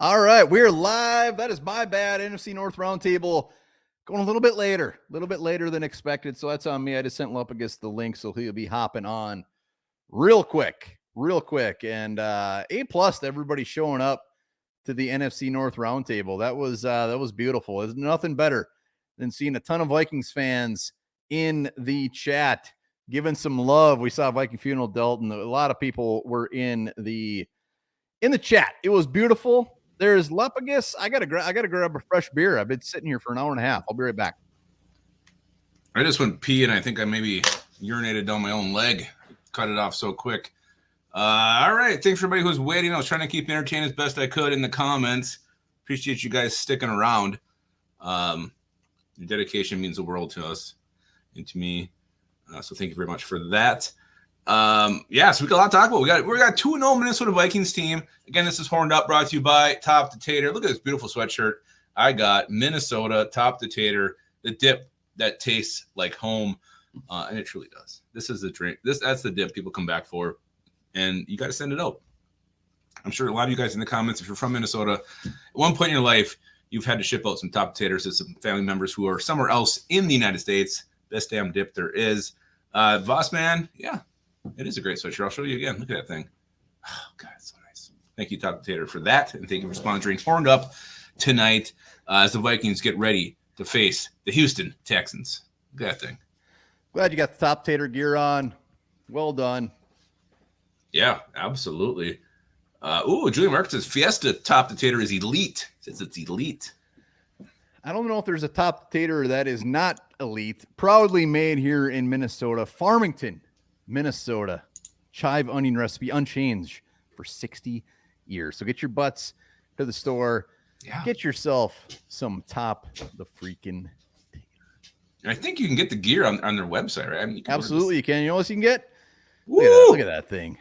All right, we're live. That is my bad. NFC North Roundtable going a little bit later than expected. So that's on me. I just sent Lupagus the link, so he'll be hopping on real quick. And A+ to everybody showing up to the NFC North Roundtable. That was beautiful. There's nothing better than seeing a ton of Vikings fans in the chat giving some love. We saw Viking Funeral Delton. A lot of people were in the chat. It was beautiful. There's Lupagus. I gotta grab a fresh beer. I've been sitting here for an hour and a half. I'll be right back. I just went pee, and I think I maybe urinated down my own leg. Cut it off so quick. All right. Thanks for everybody who's waiting. I was trying to keep entertained as best I could in the comments. Appreciate you guys sticking around. Your dedication means the world to us and to me. So thank you very much for that. So we got a lot to talk about. We got 2-0 Minnesota Vikings team. Again, this is Horned Up, brought to you by Top to Tater. Look at this beautiful sweatshirt. I got Minnesota Top to Tater, the dip that tastes like home, and it truly does. This is the drink. That's the dip people come back for, and you got to send it out. I'm sure a lot of you guys in the comments, if you're from Minnesota, at one point in your life, you've had to ship out some Top Taters to some family members who are somewhere else in the United States. Best damn dip there is. Voss Man, yeah. It is a great sweatshirt. I'll show you again. Look at that thing. Oh, God, it's so nice. Thank you, Top Tater, for that. And thank you for sponsoring Horned Up tonight as the Vikings get ready to face the Houston Texans. Look at that thing. Glad you got the Top Tater gear on. Well done. Yeah, absolutely. Julian Mark says Fiesta Top Tater is elite. Says it's elite. I don't know if there's a Top Tater that is not elite. Proudly made here in Minnesota. Farmington, Minnesota, chive onion recipe, unchanged for 60 years. So get your butts to the store. Yeah. Get yourself some Top the freaking Tater. I think you can get the gear on their website, right? I mean, absolutely, you can. You know what else you can get? Look at that thing.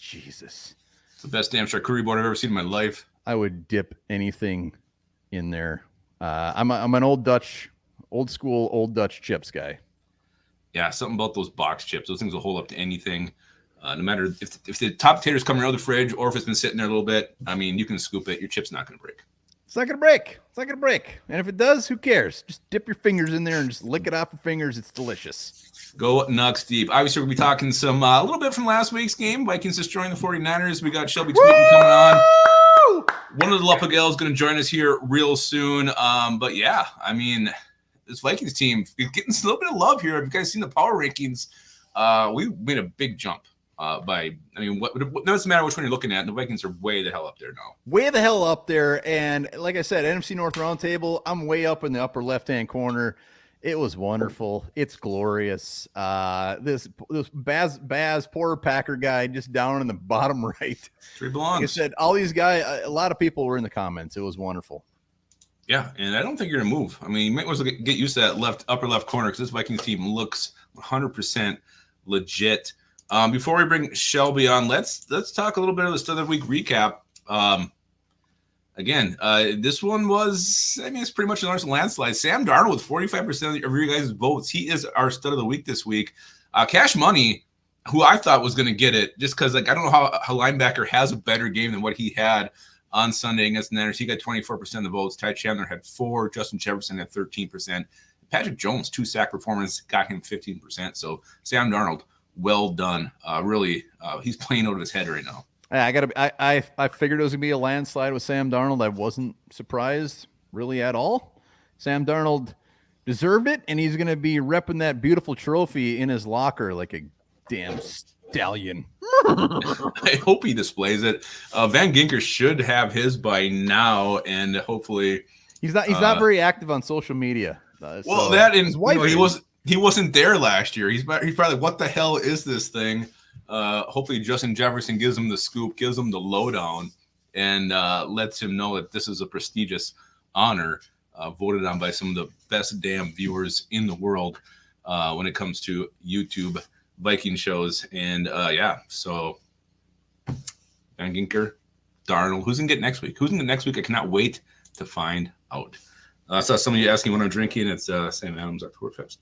Jesus. It's the best damn charcuterie board I've ever seen in my life. I would dip anything in there. I'm an old school Dutch chips guy. Yeah, something about those box chips. Those things will hold up to anything. No matter if the Top Tater's coming out of the fridge or if it's been sitting there a little bit, I mean, you can scoop it. Your chip's not going to break. It's not going to break. And if it does, who cares? Just dip your fingers in there and just lick it off your fingers. It's delicious. Go nuts deep. Obviously, we'll be talking some a little bit from last week's game. Vikings destroying the 49ers. We got Shelby Tweeten coming on. One of the Lupagels is going to join us here real soon. But yeah, I mean, this Vikings team is getting a little bit of love here. Have you guys seen the power rankings? We made a big jump what doesn't matter which one you're looking at. The Vikings are way the hell up there now. Way the hell up there. And like I said, NFC North Roundtable, I'm way up in the upper left-hand corner. It was wonderful. It's glorious. This Baz, poor Packer guy, just down in the bottom right. He belongs. Like I said, all these guys, a lot of people were in the comments. It was wonderful. Yeah, and I don't think you're going to move. I mean, you might want to get used to that upper left corner because this Vikings team looks 100% legit. Before we bring Shelby on, let's talk a little bit of the start of the week recap. This one was, it's pretty much a landslide. Sam Darnold with 45% of your guys' votes. He is our stud of the week this week. Cash Money, who I thought was going to get it, just because I don't know how linebacker has a better game than what he had on Sunday against the Niners. He got 24% of the votes. Ty Chandler had 4%. Justin Jefferson had 13%. Patrick Jones, 2 sack performance, got him 15%. So Sam Darnold, well done. He's playing out of his head right now. I figured it was gonna be a landslide with Sam Darnold. I wasn't surprised really at all. Sam Darnold deserved it, and he's gonna be repping that beautiful trophy in his locker like a damn stallion. I hope he displays it. Van Ginker should have his by now, and hopefully he's not very active on social media. He wasn't there last year. He's probably, what the hell is this thing? Hopefully Justin Jefferson gives him the scoop, gives him the lowdown, and lets him know that this is a prestigious honor voted on by some of the best damn viewers in the world when it comes to YouTube Viking shows. And so Van Ginker, Darnold, who's going to get next week? Who's going to get next week? I cannot wait to find out. I saw some of you asking what I'm drinking. It's Sam Adams Oktoberfest.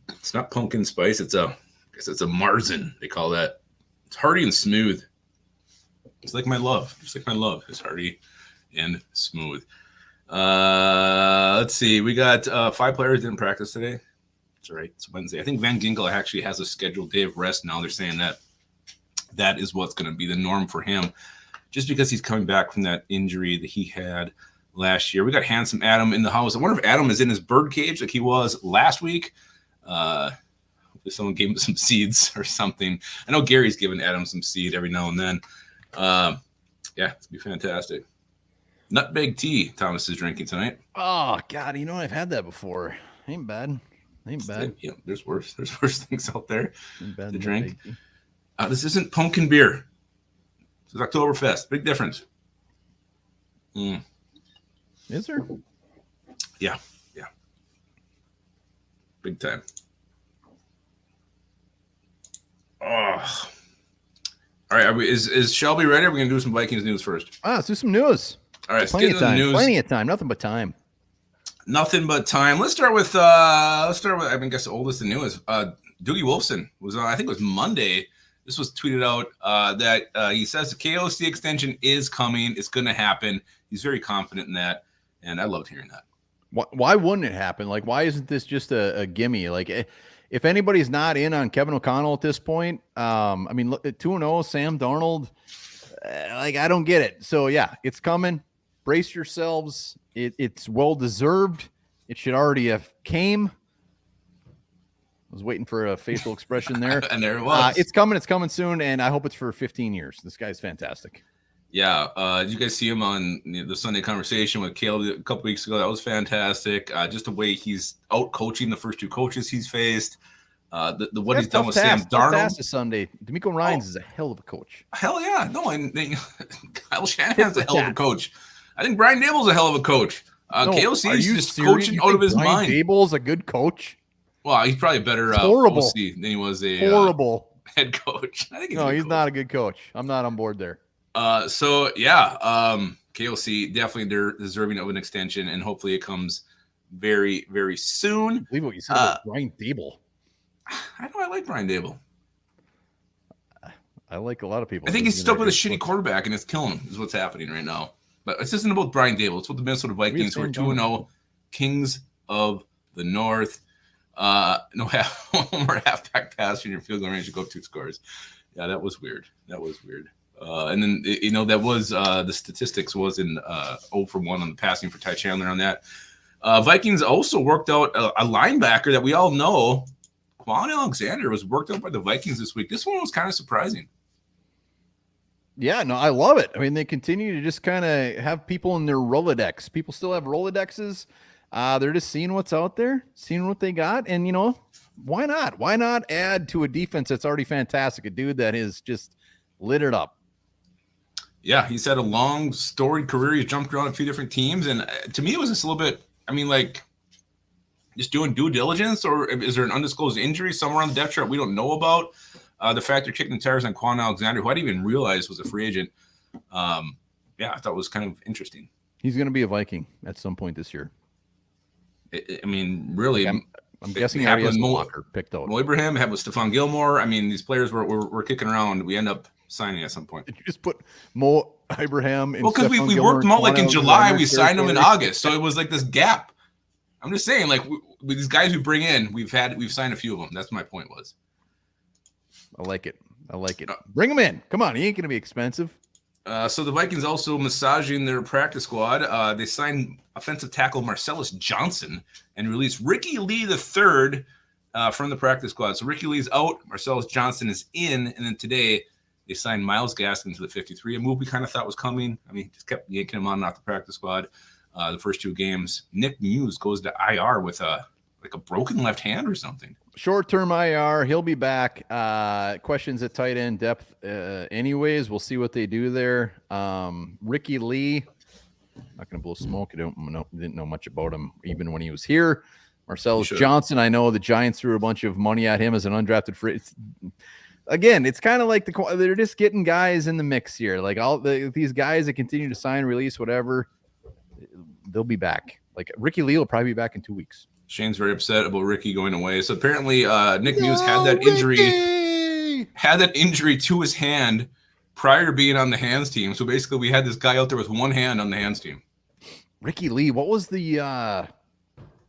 It's not pumpkin spice. It's a Marzen. They call that. It's hearty and smooth. Just like my love. It's hearty and smooth. Let's see. We got 5 players didn't practice today. That's right. It's Wednesday. I think Van Ginkel actually has a scheduled day of rest now. They're saying that is what's going to be the norm for him, just because he's coming back from that injury that he had last year. We got Handsome Adam in the house. I wonder if Adam is in his bird cage like he was last week. If someone gave him some seeds or something. I know Gary's giving Adam some seed every now and then. Yeah, it's be fantastic. Nutmeg tea Thomas is drinking tonight. Oh God, you know I've had that before. Ain't bad. Yeah, there's worse things out there to drink. Tea. This isn't pumpkin beer. This is Oktoberfest. Big difference. Is there? Yeah. Big time. Oh. All right, is Shelby ready? Are we gonna do some Vikings news first? Let's do some news. All right, plenty of time. News. Plenty of time. Nothing but time. Let's start with I guess the oldest and newest. Doogie Wolfson was on, I think it was Monday. This was tweeted out that he says the KOC extension is coming. It's going to happen. He's very confident in that, and I loved hearing that. Why wouldn't it happen? Like, why isn't this just a gimme? Like, if anybody's not in on Kevin O'Connell at this point, I mean, look at 2-0, Sam Darnold. Like, I don't get it. So yeah, it's coming. Brace yourselves. It's well deserved. It should already have came. I was waiting for a facial expression there. And there it was. It's coming. It's coming soon. And I hope it's for 15 years. This guy's fantastic. Yeah. Did you guys see him on the Sunday Conversation with Caleb a couple weeks ago? That was fantastic. Just the way he's out coaching the first 2 coaches he's faced. What he's done with Sam Darnold. This Sunday. D'Amico Ryans is a hell of a coach. Hell yeah. No, and Kyle Shanahan's a hell of a coach. I think Brian Dable's a hell of a coach. KOC is just coaching out of his mind. Dable's a good coach. Well, he's probably better horrible. OC than he was a horrible head coach. I think he's not a good coach. I'm not on board there. So yeah, KOC definitely deserving of an extension, and hopefully it comes very, very soon. I believe what you said about Brian Dable. I know I like Brian Dable. I like a lot of people. I think he's stuck with a shitty quarterback, and it's killing him. Is what's happening right now. But this isn't about Brian Dable. It's about the Minnesota Vikings, who are 2-0, Kings of the North. One more halfback pass in your field goal range to go 2 scores. Yeah, that was weird. And then that was the statistics was in 0 for 1 on the passing for Ty Chandler on that. Vikings also worked out a linebacker that we all know. Quan Alexander was worked out by the Vikings this week. This one was kind of surprising. Yeah, no, I love it. I mean, they continue to just kind of have people in their Rolodex. People still have Rolodexes. They're just seeing what's out there, seeing what they got. And, why not? Why not add to a defense that's already fantastic, a dude that is just lit it up? Yeah, he's had a long, storied career. He's jumped around a few different teams. And to me, it was just a little bit, just doing due diligence, or is there an undisclosed injury somewhere on the depth chart we don't know about? The fact they're kicking the tires on Quan Alexander, who I didn't even realize was a free agent. I thought it was kind of interesting. He's going to be a Viking at some point this year. Really, I'm guessing he already has Walker picked out. Mo Ibrahim had with Stefon Gilmore. These players were kicking around. We end up signing at some point. Did you just put Mo Ibrahim in? Well, because we worked them out like in July. We signed them in August, so it was like this gap. I'm just saying, like with these guys we bring in, we've signed a few of them. That's my point was. I like it. Bring him in. Come on, he ain't going to be expensive. So the Vikings also massaging their practice squad. They signed offensive tackle Marcellus Johnson and released Ricky Lee III from the practice squad. So Ricky Lee's out. Marcellus Johnson is in. And then today they signed Myles Gaskin to the 53, a move we kind of thought was coming. Just kept yanking him on and off the practice squad the first 2 games. Nick Muse goes to IR with a broken left hand or something. Short-term IR. He'll be back. Questions at tight end depth anyways. We'll see what they do there. Ricky Lee, not going to blow smoke. I didn't know much about him even when he was here. Marcellus Johnson, I know the Giants threw a bunch of money at him as an undrafted free. Again, it's kind of like they're just getting guys in the mix here. Like these guys that continue to sign, release, whatever, they'll be back. Like Ricky Lee will probably be back in 2 weeks. Shane's very upset about Ricky going away. So apparently Nick Muse had that injury to his hand prior to being on the hands team. So basically, we had this guy out there with one hand on the hands team. Ricky Lee. What was the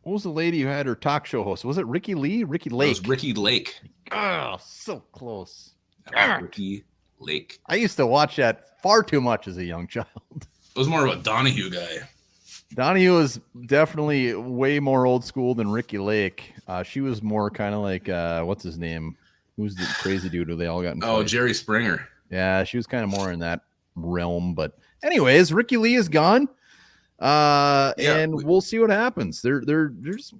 lady who had her talk show host? Was it Ricky Lee? Ricky Lake? It was Ricky Lake. Oh, so close. Ricky Lake. I used to watch that far too much as a young child. It was more of a Donahue guy. Donahue was definitely way more old school than Ricky Lake. She was more kind of like what's his name? Who's the crazy dude who they all got in Oh, fight? Jerry Springer. Yeah, she was kind of more in that realm. But anyways, Ricky Lee is gone. And we'll see what happens. They're just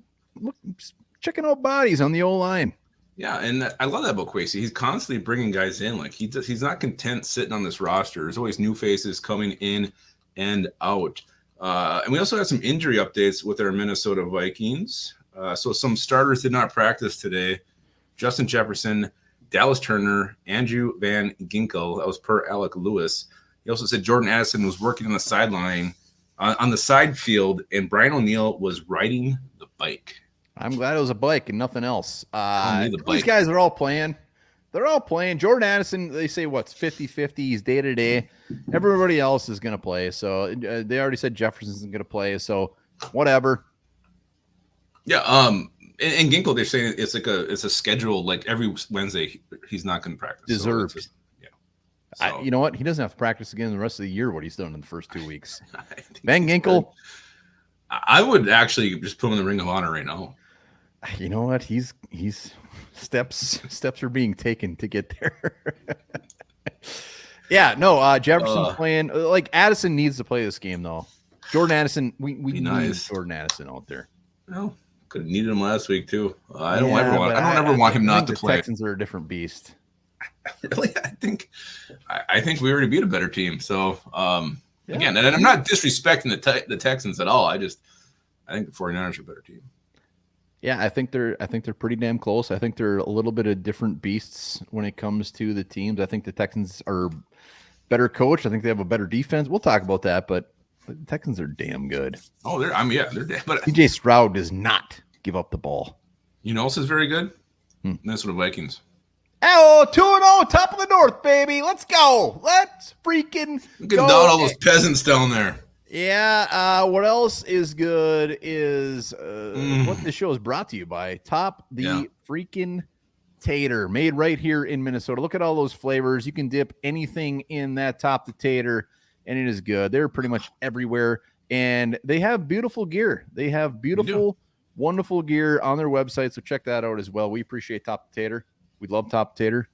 checking out bodies on the O-line. Yeah, and I love that about Kwesi. He's constantly bringing guys in. Like he's not content sitting on this roster. There's always new faces coming in and out. And we also had some injury updates with our Minnesota Vikings. So some starters did not practice today. Justin Jefferson, Dallas Turner, Andrew Van Ginkel. That was per Alec Lewis. He also said Jordan Addison was working on the sideline, on the side field, and Brian O'Neill was riding the bike. I'm glad it was a bike and nothing else. The These guys are all playing. They're all playing. Jordan Addison, they say, what's 50-50? He's day-to-day. Everybody else is going to play. So they already said Jefferson's going to play. So whatever. Yeah. And Ginkel, they're saying it's a schedule. Like every Wednesday, he's not going to practice. Deserved. So yeah. So, You know what? He doesn't have to practice again the rest of the year. What he's done in the first 2 weeks. Van Ginkel. I would actually just put him in the Ring of Honor right now. You know what? He's steps are being taken to get there. Yeah, no, Jefferson's playing. Like Addison needs to play this game though. Jordan Addison, we need Jordan Addison out there. Well, could have needed him last week too. I don't ever want him not to play. The Texans are a different beast. Really, I think we already beat a better team. So again, and I'm not disrespecting the Texans at all. I think the 49ers are a better team. Yeah, I think they're pretty damn close. I think they're a little bit of different beasts when it comes to the teams. I think the Texans are better coached. I think they have a better defense. We'll talk about that, but the Texans are damn good. Oh, they're damn. But CJ Stroud does not give up the ball. You know, else is very good. Minnesota Vikings. Oh, 2-0, top of the North, baby. Let's go. Let's freaking go. Down all those peasants down there. Yeah. What else is good is what this show is brought to you by. Top the freaking tater, made right here in Minnesota. Look at all those flavors. You can dip anything in that Top the Tater, and it is good. They're pretty much everywhere, and they have beautiful gear. They have beautiful, wonderful gear on their website, so check that out as well. We appreciate Top the Tater. We love Top the Tater.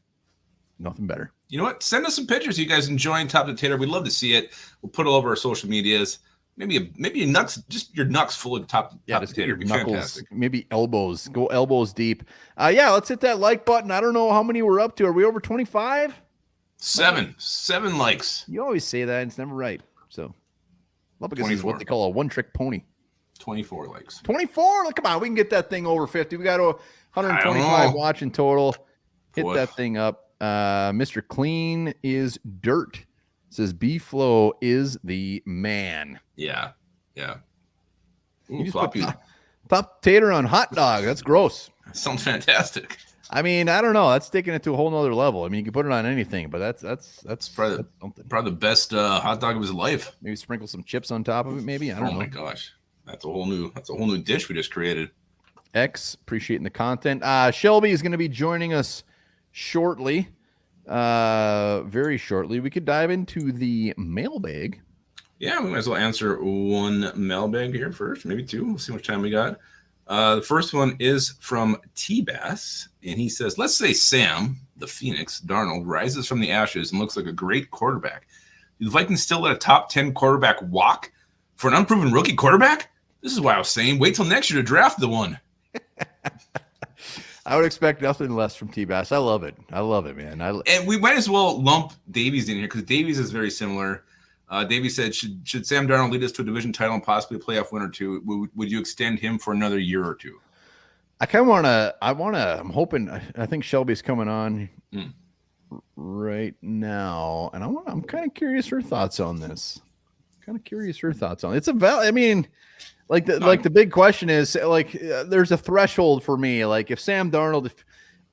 Nothing better. You know what? Send us some pictures. You guys enjoying Top the Tater? We'd love to see it. We'll put it all over our social medias. Maybe your nuts, just your nuts full of top the Tater. Be knuckles, fantastic. maybe elbows. Go elbows deep. Let's hit that like button. I don't know how many we're up to. Are we over 25? 7 likes. You always say that, and it's never right. So, because is what they call a one-trick pony. 24 likes. 24? Come on, we can get that thing over 50. We got 125 watching total. Hit that thing up. Mr. Clean is dirt. Says B-Flow is the man. Yeah. Ooh, You just put top tater on hot dog. That's gross. That sounds fantastic. I mean, I don't know. That's taking it to a whole nother level. I mean, you can put it on anything, but that's probably the best hot dog of his life. Maybe sprinkle some chips on top of it. Maybe I don't know. Oh my gosh, that's a whole new dish we just created. Appreciating the content. Shelby is going to be joining us shortly. Very shortly. We could dive into the mailbag. Yeah, we might as well answer one mailbag here first, maybe two. We'll see how much time we got. The first one is from T-Bass, and he says, let's say Sam, the Phoenix, Darnold, rises from the ashes and looks like a great quarterback. Do the Vikings still let a top 10 quarterback walk for an unproven rookie quarterback? This is why I was saying, wait till next year to draft the one. I would expect nothing less from T-Bass. I love it, man. And we might as well lump Davies in here because Davies is very similar. Davies said, should Sam Darnold lead us to a division title and possibly a playoff win or two? Would you extend him for another year or two? I'm hoping, I think Shelby's coming on right now. And I'm kind of curious her thoughts on this. It's the big question is there's a threshold for me. Like if Sam Darnold,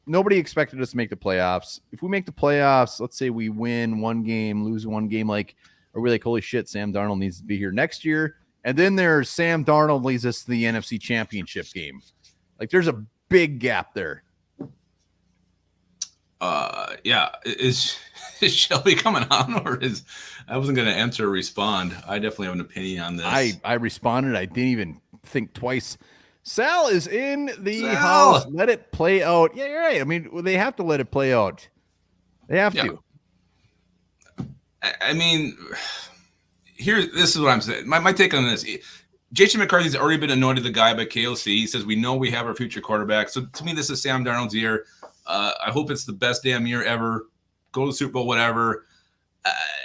nobody expected us to make the playoffs. If we make the playoffs, let's say we win one game, lose one game, like, are we like, holy shit, Sam Darnold needs to be here next year? And then there's Sam Darnold leads us to the NFC Championship game. Like, there's a big gap there. Yeah. Is Shelby coming on, or is I wasn't going to answer or respond. I definitely have an opinion on this. I responded. I didn't even think twice. Sal is in the Sal! house. Let it play out. Yeah, you're right. I mean, they have to let it play out. They have to. I mean, this is what I'm saying. My take on this. J.J. McCarthy's already been anointed the guy by KOC. He says, we know we have our future quarterback. So to me, this is Sam Darnold's year. I hope it's the best damn year ever. Go to the Super Bowl, whatever.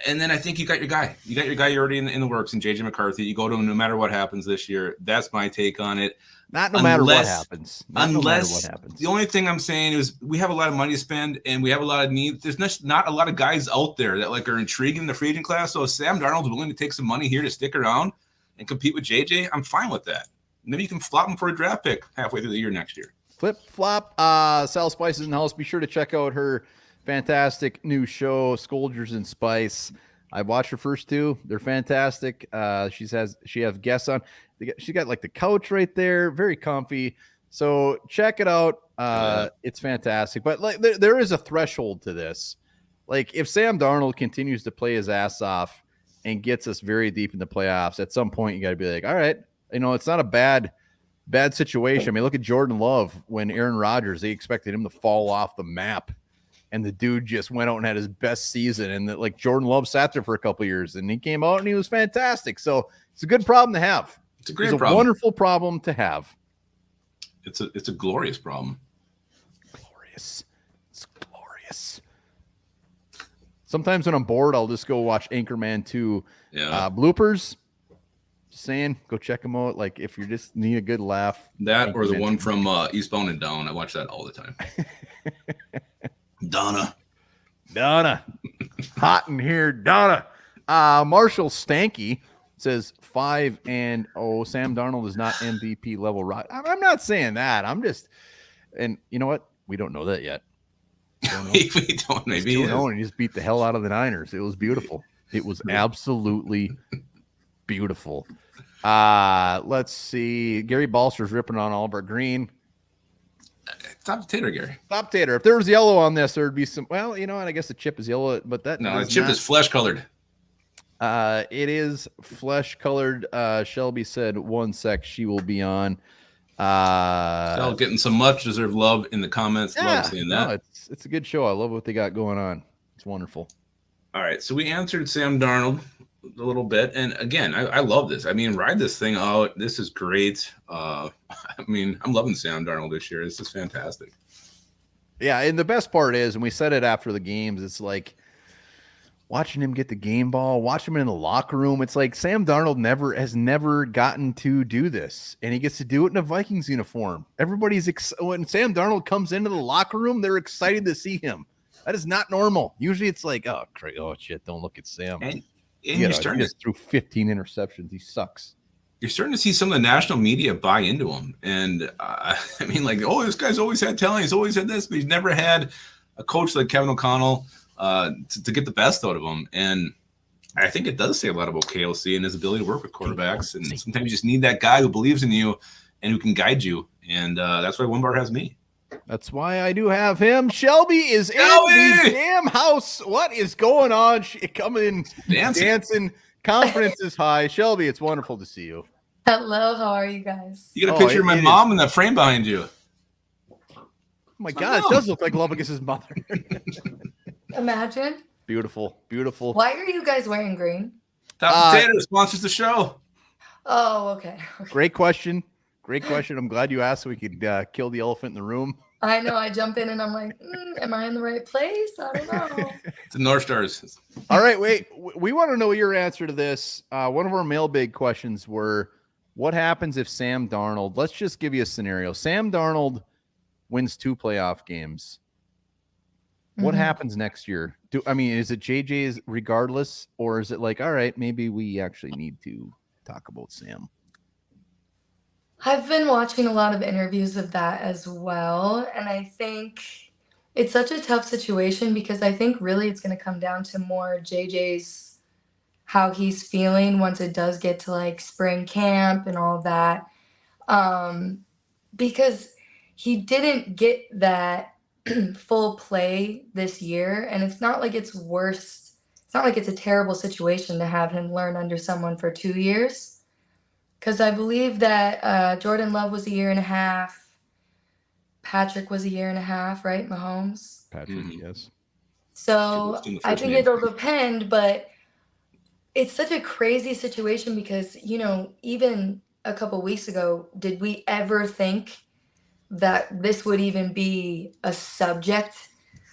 And then I think you got your guy. You got your guy already in the works in J.J. McCarthy. You go to him no matter what happens this year. That's my take on it. Not no matter what happens. No matter what happens. The only thing I'm saying is we have a lot of money to spend and we have a lot of need. There's not a lot of guys out there that like are intriguing in the free agent class. So if Sam Darnold's willing to take some money here to stick around and compete with JJ, I'm fine with that. Maybe you can flop him for a draft pick halfway through the year next year. Flip flop. Sal Spice is in the house. Be sure to check out her fantastic new show, Scolders and Spice. I've watched her first two. They're fantastic. She has guests on. She got like the couch right there, very comfy. So check it out. It's fantastic. But like there is a threshold to this. Like if Sam Darnold continues to play his ass off and gets us very deep in the playoffs, at some point you got to be like, all right, it's not a bad situation. I mean, look at Jordan Love when Aaron Rodgers, they expected him to fall off the map. And the dude just went out and had his best season. And like Jordan Love sat there for a couple of years and he came out and he was fantastic. So it's a good problem to have. It's a great problem. A wonderful problem to have. It's a glorious problem. Glorious. It's glorious. Sometimes when I'm bored, I'll just go watch Anchorman 2 bloopers. Just saying, go check them out. Like if you just need a good laugh. That or the one from Eastbound and Down. I watch that all the time. Donna. Hot in here, Donna. Marshall Stanky says 5-0. Sam Darnold is not MVP level. I'm not saying that. I'm just, and you know what? We don't know that yet. We don't. Maybe he just beat the hell out of the Niners. It was beautiful. It was absolutely beautiful. Let's see. Gary Balser's ripping on Oliver Green. Top tater, Gary. Top tater. If there was yellow on this, there'd be some. Well, and I guess the chip is yellow, but that the chip is flesh colored. It is flesh colored. Shelby said 1 sec. She will be on. Shell getting some much deserved love in the comments. Love seeing that. No, it's a good show. I love what they got going on. It's wonderful. All right, so we answered Sam Darnold a little bit, and again, I love this. I mean, ride this thing out. This is great. I mean, I'm loving Sam Darnold this year. This is fantastic. Yeah, and the best part is, and we said it after the games, it's like watching him get the game ball, watching him in the locker room. It's like Sam Darnold has never gotten to do this, and he gets to do it in a Vikings uniform. Everybody's when Sam Darnold comes into the locker room, they're excited to see him. That is not normal. Usually, it's like, oh shit, don't look at Sam. And you're starting to through 15 interceptions. He sucks. You're starting to see some of the national media buy into him. And I mean, like, oh, this guy's always had talent. He's always had this, but he's never had a coach like Kevin O'Connell to get the best out of him. And I think it does say a lot about KLC and his ability to work with quarterbacks. And sometimes you just need that guy who believes in you and who can guide you. And that's why One Bar has me. That's why I do have him. Shelby is in the damn house. What is going on? She coming in dancing. Confidence is high. Shelby, it's wonderful to see you. Hello, how are you guys? You got a picture of my mom in that frame behind you. Oh my God, it does look like Lubbock's mother. Imagine. Beautiful. Why are you guys wearing green? Top Potato sponsors the show. Oh, okay. Great question. I'm glad you asked so we could kill the elephant in the room. I know. I jump in and I'm like, am I in the right place? I don't know. It's the North Stars. All right, wait. We want to know your answer to this. One of our mailbag questions were, what happens if Sam Darnold, let's just give you a scenario. Sam Darnold wins 2 playoff games. What happens next year? Is it JJ's regardless, or is it like, all right, maybe we actually need to talk about Sam? I've been watching a lot of interviews of that as well. And I think It's such a tough situation because I think really it's going to come down to more JJ's how he's feeling once it does get to like spring camp and all of that. Because he didn't get that full play this year, and it's not like it's worse. It's not like it's a terrible situation to have him learn under someone for 2 years. Because I believe that Jordan Love was a year and a half. Patrick was a year and a half, right? Mahomes. Patrick, yes. So I think it'll depend, but it's such a crazy situation because, even a couple weeks ago, did we ever think that this would even be a subject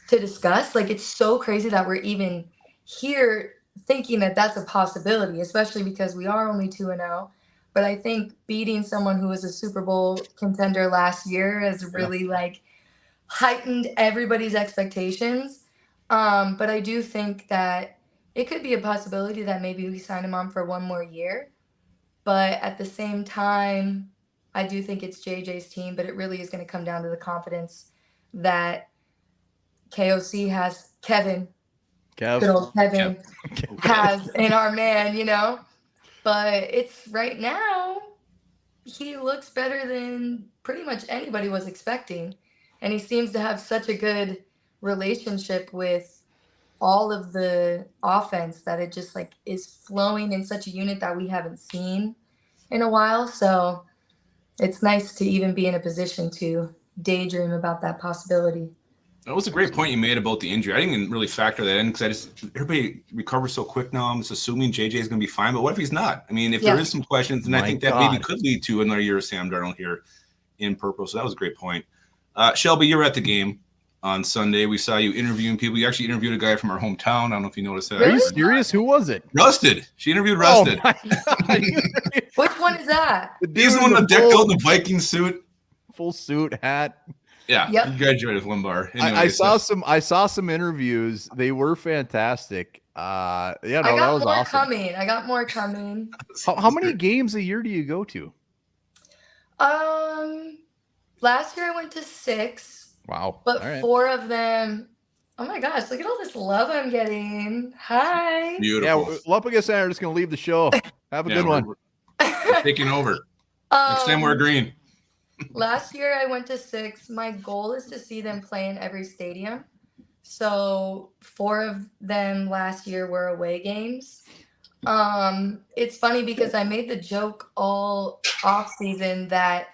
to discuss? Like, it's so crazy that we're even here thinking that that's a possibility, especially because we are only 2-0. But I think beating someone who was a Super Bowl contender last year has really like heightened everybody's expectations. But I do think that it could be a possibility that maybe we sign him on for 1 more year. But at the same time, I do think it's JJ's team, but it really is going to come down to the confidence that KOC has, good old Kevin has in our man, But it's right now, he looks better than pretty much anybody was expecting. And he seems to have such a good relationship with all of the offense that it just like is flowing in such a unit that we haven't seen in a while. So it's nice to even be in a position to daydream about that possibility. That was a great point you made about the injury. I didn't even really factor that in because everybody recovers so quick now. I'm just assuming JJ is going to be fine. But what if he's not? I mean, if there is some questions, then I think that maybe could lead to another year of Sam Darnold here in purple. So that was a great point. Shelby, you were at the game on Sunday. We saw you interviewing people. You actually interviewed a guy from our hometown. I don't know if you noticed that. Are you serious? Who was it? Rusted. She interviewed Rusted. Oh my God. Which one is that? He's the one that decked out in the Viking suit. Full suit, hat. Yeah, Yep. You graduated with Limbar. Anyway, I saw some interviews. They were fantastic. That was awesome. I got more coming. How many games a year do you go to? Last year I went to 6. Wow. But 4 of them. Oh my gosh! Look at all this love I'm getting. Hi. Beautiful. Yeah, Lupagus and I are just gonna leave the show. Have a good one. We're taking over. Next time we're green. Last year I went to 6. My goal is to see them play in every stadium. So 4 of them last year were away games. It's funny because I made the joke all off season that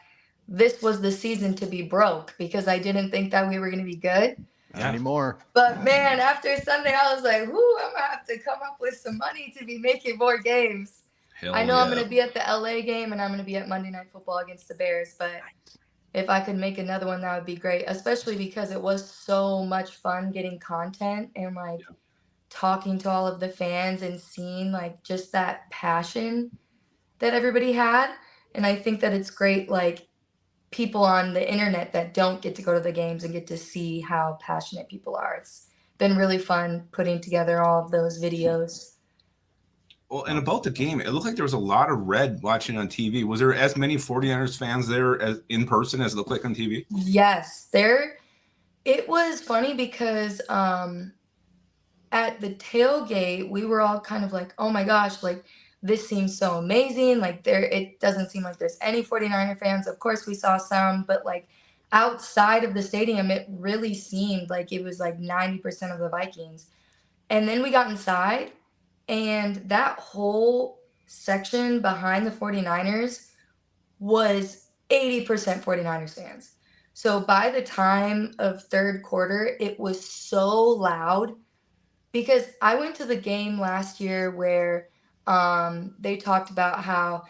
this was the season to be broke because I didn't think that we were going to be good. Not anymore. But man, after Sunday, I was like, "Whoo! I'm gonna have to come up with some money to be making more games." I know I'm going to be at the LA game and I'm going to be at Monday Night Football against the Bears, but if I could make another one, that would be great, especially because it was so much fun getting content and talking to all of the fans and seeing like just that passion that everybody had. And I think that it's great, like people on the internet that don't get to go to the games and get to see how passionate people are. It's been really fun putting together all of those videos. Well, and about the game, it looked like there was a lot of red watching on TV. Was there as many 49ers fans there as in person as it looked like on TV? Yes, it was funny because at the tailgate, we were all kind of like, oh my gosh, like this seems so amazing. Like it doesn't seem like there's any 49er fans. Of course, we saw some, but like outside of the stadium, it really seemed like it was like 90% of the Vikings. And then we got inside. And that whole section behind the 49ers was 80% 49ers fans. So by the time of third quarter, it was so loud because I went to the game last year where they talked about how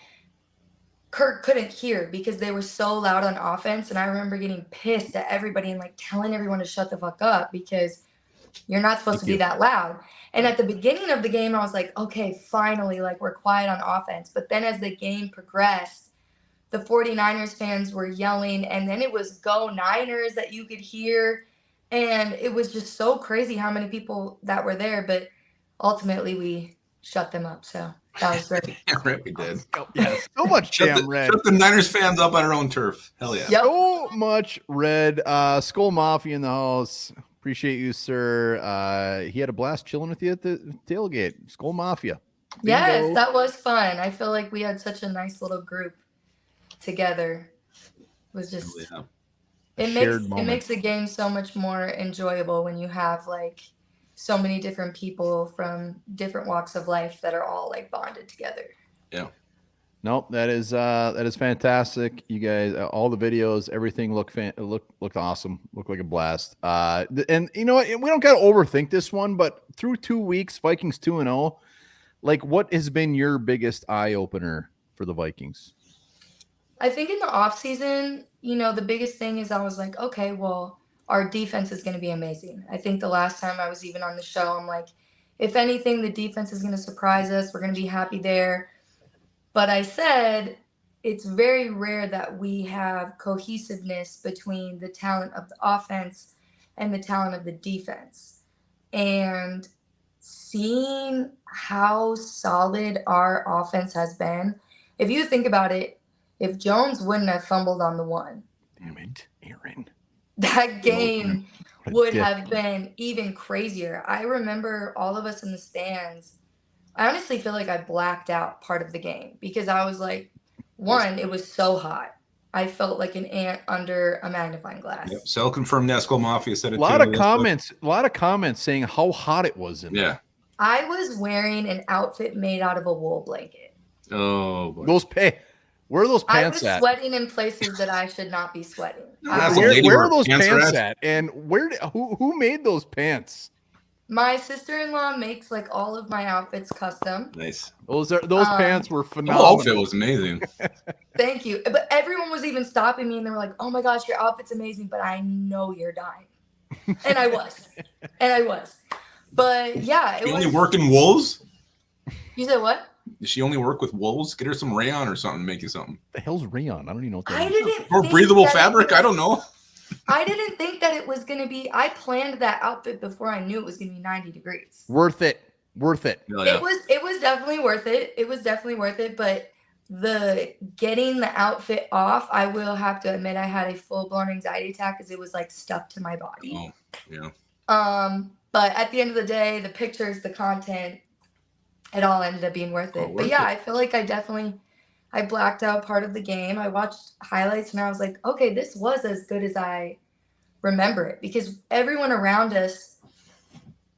Kirk couldn't hear because they were so loud on offense. And I remember getting pissed at everybody and like telling everyone to shut the fuck up because you're not supposed to be that loud. And at the beginning of the game, I was like, okay, finally, like we're quiet on offense. But then as the game progressed, the 49ers fans were yelling, and then it was Go Niners that you could hear. And it was just so crazy how many people that were there. But ultimately, we shut them up. So that was great. Yeah, right, we did. Yeah, so much damn red. Shut the Niners fans up on our own turf. Hell yeah. So much red. Skull Mafia in the house. Appreciate you, sir. He had a blast chilling with you at the tailgate. Skull Mafia. Bingo. Yes, that was fun. I feel like we had such a nice little group together. It was just it makes the game so much more enjoyable when you have like so many different people from different walks of life that are all like bonded together. Yeah. Nope, that is fantastic. You guys, all the videos, everything looked awesome. Looked like a blast. And you know what? We don't got to overthink this one, but through 2 weeks, Vikings 2-0. Like, what has been your biggest eye opener for the Vikings? I think in the offseason, you know, the biggest thing is I was like, okay, well, our defense is going to be amazing. I think the last time I was even on the show, I'm like, if anything, the defense is going to surprise us. We're going to be happy there. But I said it's very rare that we have cohesiveness between the talent of the offense and the talent of the defense. And seeing how solid our offense has been, if you think about it, if Jones wouldn't have fumbled on the one, damn it, Aaron, that game would have been even crazier. I remember all of us in the stands. I honestly feel like I blacked out part of the game because I was like, one, it was so hot. I felt like an ant under a magnifying glass. Yep. Cell confirmed Nesco Mafia said it. A lot of comments saying how hot it was in there. I was wearing an outfit made out of a wool blanket. Oh, boy. Where are those pants at? I was sweating in places that I should not be sweating. Where are those pants at? And who made those pants? My sister-in-law makes like all of my outfits custom. Nice. Those pants were phenomenal. The whole outfit was amazing. Thank you. But everyone was even stopping me and they were like, "Oh my gosh, your outfit's amazing, but I know you're dying." And I was. But yeah, it was. You only work in wools? You said what? Does she only work with wools? Get her some rayon or something, make you something. The hell's rayon? I don't even know what that is. Didn't or breathable fabric. I don't know. I didn't think that it was gonna be. I planned that outfit before I knew it was gonna be 90 degrees. Worth it. Oh, yeah. It was definitely worth it. But the getting the outfit off, I will have to admit, I had a full blown anxiety attack because it was like stuck to my body. Oh, yeah. But at the end of the day, the pictures, the content, it all ended up being worth it. But yeah, I feel like I blacked out part of the game. I watched highlights and I was like, okay, this was as good as I remember it. Because everyone around us,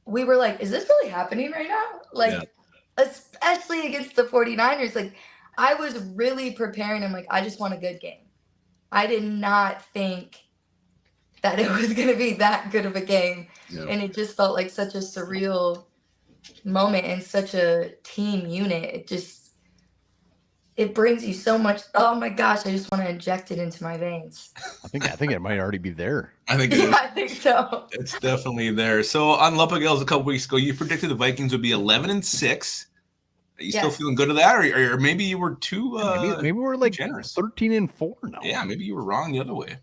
we were like, is this really happening right now? Like, especially against the 49ers. Like, I was really preparing. I'm like, I just want a good game. I did not think that it was going to be that good of a game. Yeah. And it just felt like such a surreal moment and such a team unit. It brings you so much. Oh my gosh, I just want to inject it into my veins. I think it might already be there. I think so. It's definitely there. So on Lupagales a couple weeks ago, you predicted the Vikings would be 11-6. Are you still feeling good to that, or maybe you were too maybe we're like generous. 13-4 now. Yeah, maybe you were wrong the other way.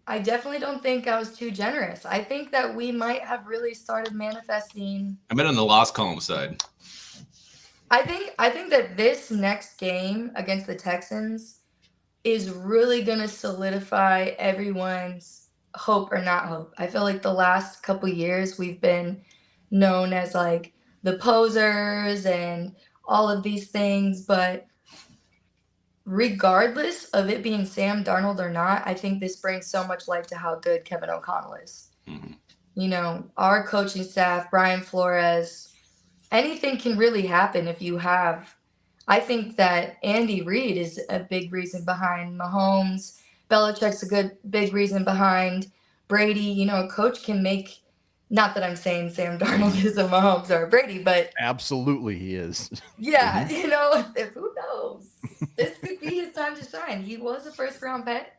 I definitely don't think I was too generous. I think that we might have really started manifesting. I meant on the loss column side. I think that this next game against the Texans is really going to solidify everyone's hope or not hope. I feel like the last couple years we've been known as like the posers and all of these things, but regardless of it being Sam Darnold or not, I think this brings so much light to how good Kevin O'Connell is. Mm-hmm. You know, our coaching staff, Brian Flores, anything can really happen if you have. I think that Andy Reid is a big reason behind Mahomes. Belichick's a big reason behind Brady. You know, a coach can make, not that I'm saying Sam Darnold is a Mahomes or a Brady, but absolutely he is. Yeah, you know, who knows? This could be his time to shine. He was a first-round pick.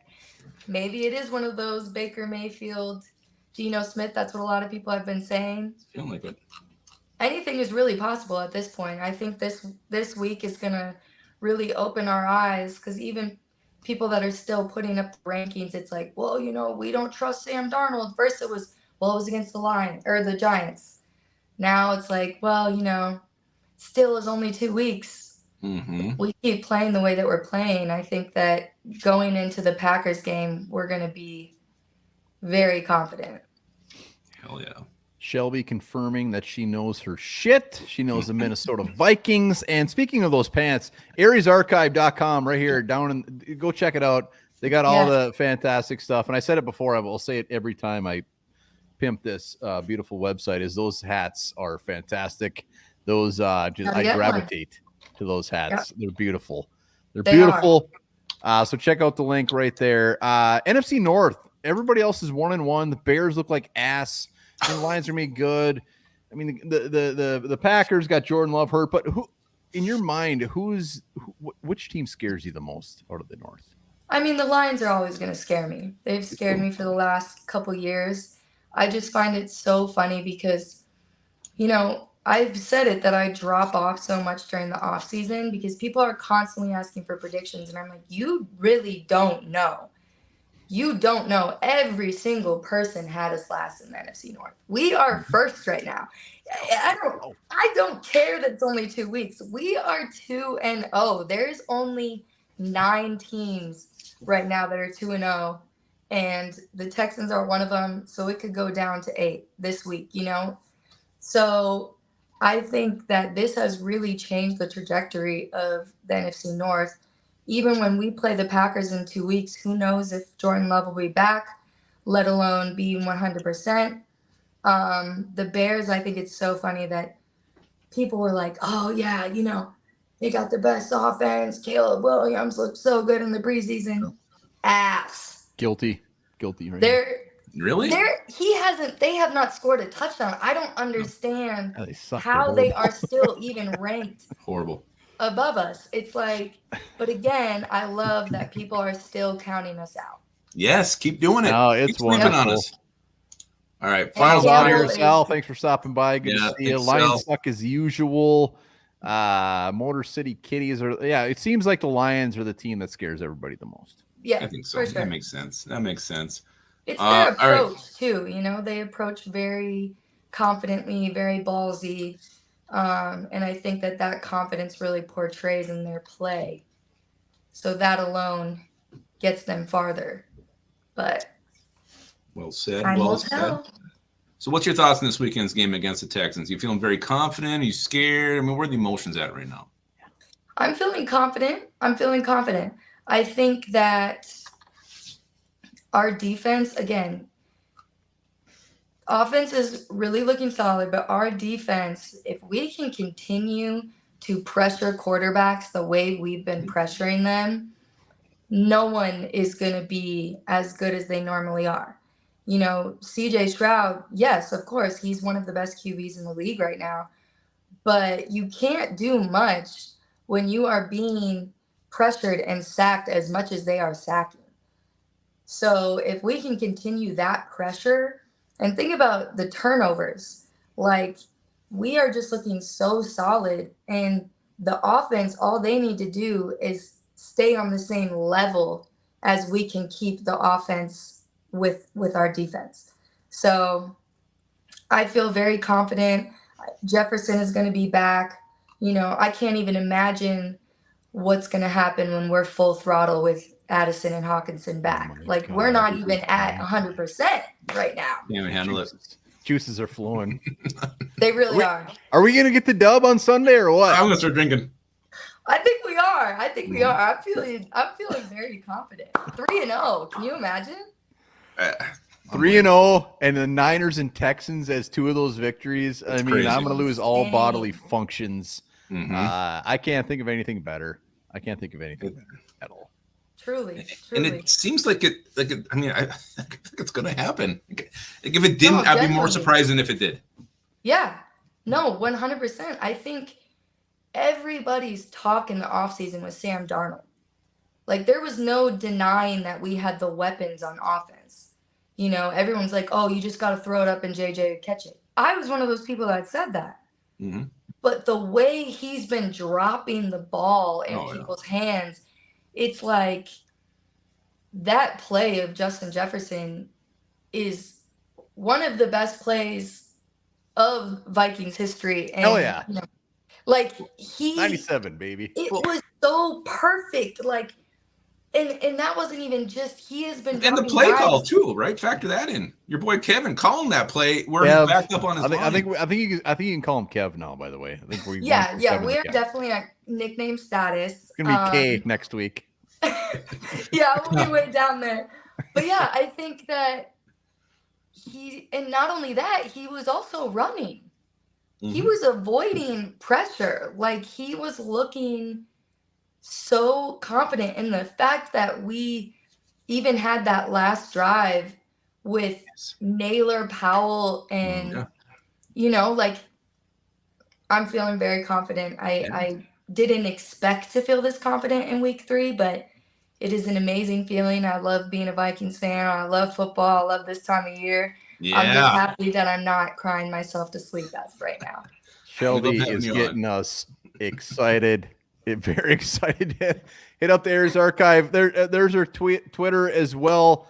Maybe it is one of those Baker Mayfield, Geno Smith. That's what a lot of people have been saying. Feeling like it. Anything is really possible at this point. I think this week is going to really open our eyes because even people that are still putting up the rankings, it's like, well, you know, we don't trust Sam Darnold. First it was against the Giants. Now it's like, well, you know, still is only 2 weeks. Mm-hmm. We keep playing the way that we're playing. I think that going into the Packers game, we're going to be very confident. Hell yeah. Shelby confirming that she knows her shit. She knows the Minnesota Vikings. And speaking of those pants, ariesarchive.com right here down in, go check it out. They got all the fantastic stuff. And I said it before, I will say it every time I pimp this beautiful website, is those hats are fantastic. Those I gravitate to those hats. They're beautiful. They're beautiful. So check out the link right there. NFC North, everybody else is 1-1. The Bears look like ass. The Lions are made good. I mean, the Packers got Jordan Love hurt, but who, in your mind, which team scares you the most out of the North? I mean, the Lions are always going to scare me. They've scared me for the last couple years. I just find it so funny because, you know, I've said it that I drop off so much during the off season because people are constantly asking for predictions, and I'm like, you really don't know. You don't know. Every single person had us last in the NFC North. We are first right now. I don't care that it's only 2 weeks. We are 2-0. There's only 9 teams right now that are 2-0, and the Texans are one of them. So it could go down to 8 this week, you know? So I think that this has really changed the trajectory of the NFC North. Even when we play the Packers in 2 weeks, who knows if Jordan Love will be back, let alone be 100%. The Bears, I think it's so funny that people were like, oh, yeah, you know, they got the best offense. Caleb Williams looked so good in the preseason. Ass. Guilty. Right? They have not scored a touchdown. I don't understand how they are still even ranked. Horrible. Above us. It's like, but again, I love that people are still counting us out. Yes, keep doing it. No, it's wonderful. On us. All right, final thought here, Sal. Thanks for stopping by. Good to see you. Lions suck as usual. Motor City Kitties are. Yeah, it seems like the Lions are the team that scares everybody the most. Yeah, I think so. Sure. That makes sense. It's their approach too. You know, they approach very confidently, very ballsy. And I think that confidence really portrays in their play. So that alone gets them farther. But well said. Well said. So what's your thoughts on this weekend's game against the Texans? You feeling very confident? Are you scared? I mean, where are the emotions at right now? I'm feeling confident. I think that our defense, again, offense is really looking solid, but our defense, if we can continue to pressure quarterbacks the way we've been pressuring them, no one is going to be as good as they normally are. You know, CJ Stroud, yes, of course, he's one of the best QBs in the league right now, but you can't do much when you are being pressured and sacked as much as they are sacking. So if we can continue that pressure, and think about the turnovers, like we are just looking so solid, and the offense, all they need to do is stay on the same level as we can keep the offense with our defense. So I feel very confident. Jefferson is going to be back. You know, I can't even imagine what's going to happen when we're full throttle with Addison and Hawkinson back. Like we're not even at 100% right now. Can't even handle it. Juices are flowing. They really are. Are we going to get the dub on Sunday or what? I'm going to start drinking. I think we are. I'm feeling very confident. 3-0. Can you imagine? 3-0 and the Niners and Texans as 2 of those victories. That's crazy. I'm going to lose all bodily functions. Mm-hmm. I can't think of anything better. At all. Truly. And it seems like it. I mean, I think it's going to happen. Like if it didn't, I'd be more surprised than if it did. Yeah. No, 100%. I think everybody's talk in the offseason was Sam Darnold. Like there was no denying that we had the weapons on offense. You know, everyone's like, oh, you just got to throw it up and JJ would catch it. I was one of those people that said that. Mm-hmm. But the way he's been dropping the ball in people's hands, it's like that play of Justin Jefferson is one of the best plays of Vikings history. And, hell yeah. You know, like 97, baby. It was so perfect. Like And that wasn't even just, he has been and the dropping play call dimes. too, right? Factor that in. Your boy Kevin calling that play where he's backed up on his line. I think you can call him Kev now. By the way, I think we are definitely at nickname status. It's gonna be K next week. Yeah, we'll be way down there. But yeah, I think that and not only that, he was also running. Mm-hmm. He was avoiding pressure. Like, he was looking so confident. And the fact that we even had that last drive with Naylor, Powell, and, like, I'm feeling very confident. I didn't expect to feel this confident in week 3, but it is an amazing feeling. I love being a Vikings fan. I love football. I love this time of year. Yeah. I'm just happy that I'm not crying myself to sleep as of right now. Shelby is getting us excited. Very excited. Hit up the Airs archive. There's her Twitter as well.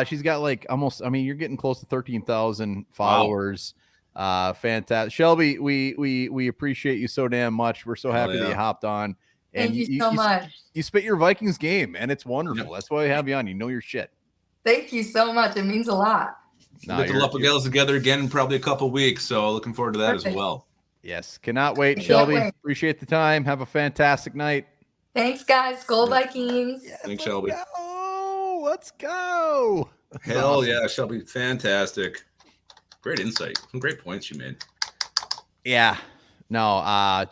She's got like almost, you're getting close to 13,000 followers. Wow. Fantastic. Shelby, we appreciate you so damn much. We're so happy that you hopped on. And Thank you so much. You spit your Vikings game, and it's wonderful. That's why we have you on. You know your shit. Thank you so much. It means a lot. Get the Lupagales together again in probably a couple weeks, so looking forward to that as well. Yes, cannot wait. Shelby, appreciate the time. Have a fantastic night. Thanks, guys. Go Vikings. Yes, thanks, Shelby. Let's go. Hell awesome. Yeah, Shelby, fantastic. Great insight. Some great points you made. Yeah. No,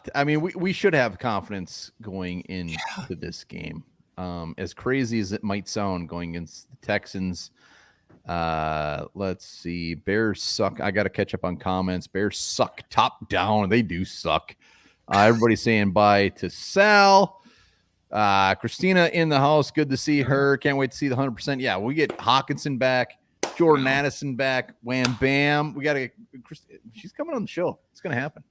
we should have confidence going into this game. As crazy as it might sound, going against the Texans. Let's see. Bears suck. I got to catch up on comments. Bears suck top down. They do suck. Everybody's saying bye to Sal. Christina in the house. Good to see her. Can't wait to see the 100%. Yeah, we get Hawkinson back. Jordan Addison back. Wham, bam. We got to get she's coming on the show. It's going to happen.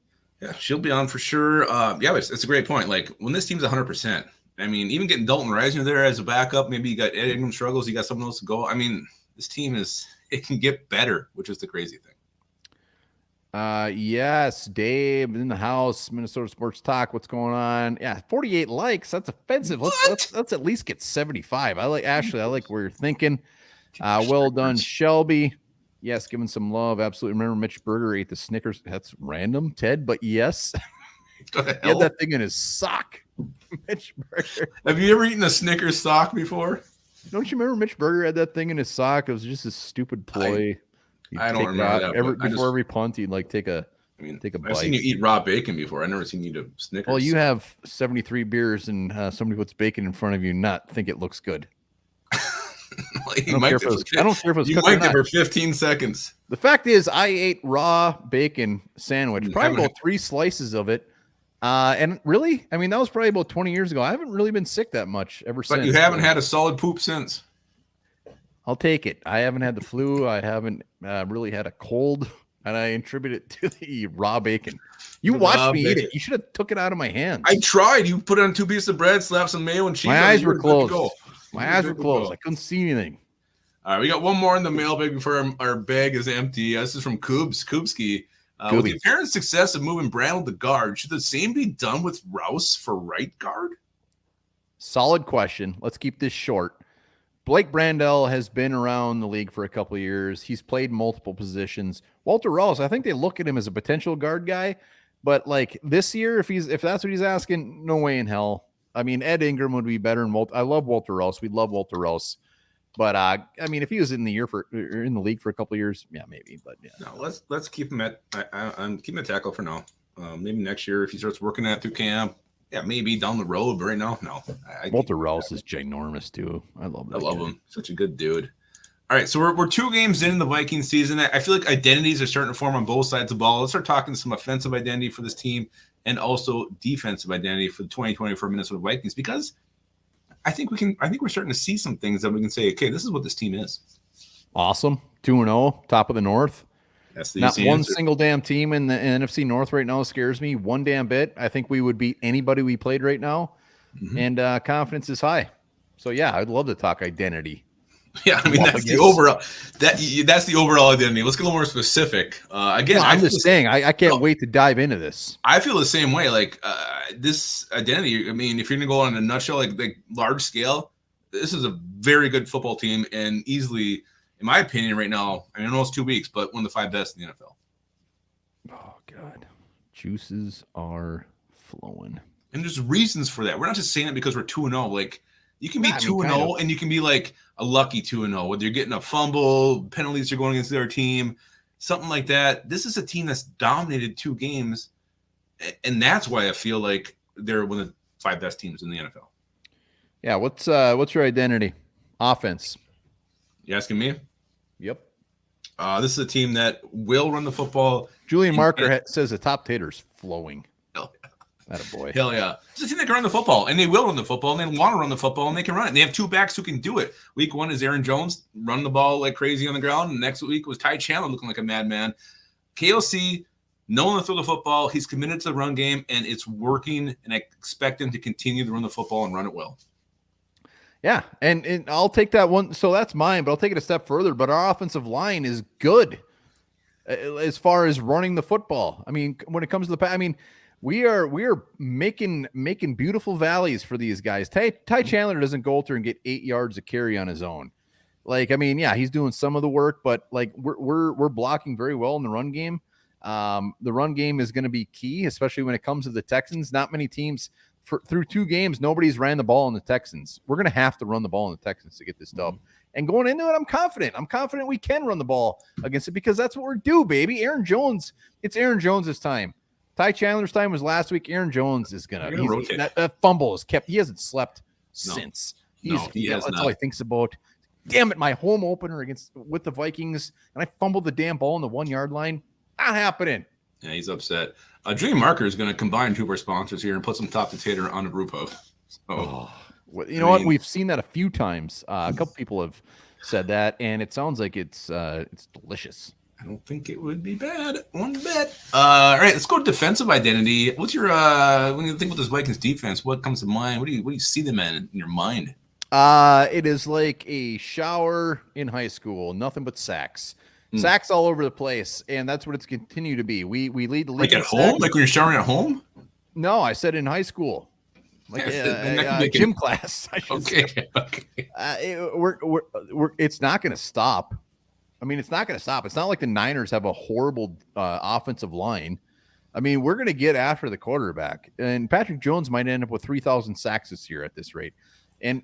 Yeah, she'll be on for sure. It's a great point. Like, when this team's 100%, even getting Dalton Reisner there as a backup, maybe you got Ed Ingram struggles, you got someone else to go. This team it can get better, which is the crazy thing. Yes, Dave in the house, Minnesota Sports Talk. What's going on? Yeah, 48 likes. That's offensive. Let's at least get 75. I like where you're thinking. Well done, Shelby. Yes, giving some love. Absolutely. Remember, Mitch Berger ate the Snickers. That's random, Ted, but yes. He had that thing in his sock. Mitch Berger. Have you ever eaten a Snickers sock before? Don't you remember Mitch Berger had that thing in his sock? It was just a stupid ploy. I don't remember that. Before every punt, he'd take a bite. I've seen you eat raw bacon before. I've never seen you do Snickers. Well, you have 73 beers and somebody puts bacon in front of you, not think it looks good. I don't care if it was you might give her 15 seconds. The fact is, I ate raw bacon sandwich, probably about 3 slices of it. And really, that was probably about 20 years ago. I haven't really been sick that much ever since. But you haven't had a solid poop since. I'll take it. I haven't had the flu. I haven't really had a cold, and I attribute it to the raw bacon. You watched me eat it. You should have took it out of my hands. I tried. You put it on 2 pieces of bread, slap some mayo and cheese. My eyes were closed. My eyes were closed. I couldn't see anything. All right, we got one more in the mailbag before our bag is empty. This is from Kubski. With the apparent success of moving Darnold to guard, should the same be done with Rouse for right guard? Solid question. Let's keep this short. Blake Brandel has been around the league for a couple of years. He's played multiple positions. Walter Rouse, I think they look at him as a potential guard guy, but this year, if that's what he's asking, no way in hell. Ed Ingram would be better than Walter. I love Walter Rouse. We love Walter Rouse. But if he was in the league for a couple of years, yeah, maybe. But yeah, no, let's keep him at. I'm keeping a tackle for now. Maybe next year if he starts working that through camp, yeah, maybe down the road. But right now, no. Walter Rouse is ginormous too. I love that. I love him. Such a good dude. All right, so we're 2 games in the Viking season. I feel like identities are starting to form on both sides of the ball. Let's start talking some offensive identity for this team and also defensive identity for the 2024 Minnesota Vikings, because I think we're starting to see some things that we can say, okay, this is what this team is. Awesome. 2-0, top of the North. That's the Not one single damn team in the NFC North right now scares me one damn bit. I think we would beat anybody we played right now, and confidence is high. So yeah, I'd love to talk identity. Yeah, that's the overall. That's the overall identity. Let's get a little more specific. Again, I'm just saying, I can't wait to dive into this. I feel the same way. This identity. If you're gonna go on a nutshell, like large scale, this is a very good football team and easily, in my opinion, right now, I know it's 2 weeks, but one of the 5 best in the NFL. Oh, God. Juices are flowing. And there's reasons for that. We're not just saying it because we're 2-0. Like, you can be 2-0 and you can be like a lucky 2-0, whether you're getting a fumble, penalties are going against their team, something like that. This is a team that's dominated 2 games, and that's why I feel like they're one of the 5 best teams in the NFL. Yeah, what's your identity? Offense. You asking me? Yep. This is a team that will run the football. Julian Marker says the top tater's flowing. Hell yeah. Attaboy. Hell yeah. It's a team that can run the football, and they will run the football, and they want to run the football, and they can run it. And they have 2 backs who can do it. Week 1 is Aaron Jones, run the ball like crazy on the ground, and next week was Ty Chandler looking like a madman. KOC, no one to throw the football. He's committed to the run game, and it's working, and I expect him to continue to run the football and run it well. Yeah, and I'll take that one. So that's mine, but I'll take it a step further. But our offensive line is good as far as running the football. I mean, when it comes to we are making beautiful valleys for these guys. Ty Chandler doesn't go through and get 8 yards of carry on his own. Like, I mean, yeah, he's doing some of the work, but like we're blocking very well in the run game. The run game is going to be key, especially when it comes to the Texans. Not many teams. Through 2 games, nobody's ran the ball in the Texans. We're going to have to run the ball in the Texans to get this dub. And going into it, I'm confident. I'm confident we can run the ball against it because that's what we're due, baby. Aaron Jones, it's Aaron Jones' time. Ty Chandler's time was last week. Aaron Jones is going to – that fumble is kept – he hasn't slept since. That's all he thinks about. Damn it, my home opener with the Vikings, and I fumbled the damn ball on the 1-yard line. Not happening. Yeah, he's upset. Dream Marker is going to combine 2 of our sponsors here and put some top tater on the Grupo. So, what? We've seen that a few times. A couple people have said that, and it sounds like it's delicious. I don't think it would be bad. One bet. All right, let's go to defensive identity. What's your when you think about this Vikings defense? What comes to mind? What do you see them in your mind? It is like a shower in high school. Nothing but sacks. Sacks all over the place, and that's what it's continued to be. We lead the league. Like at home? Like when you're showering at home? No, I said in high school. Like gym class. Okay. It's not going to stop. I mean, it's not going to stop. It's not like the Niners have a horrible offensive line. I mean, we're going to get after the quarterback, and Patrick Jones might end up with 3,000 sacks this year at this rate. And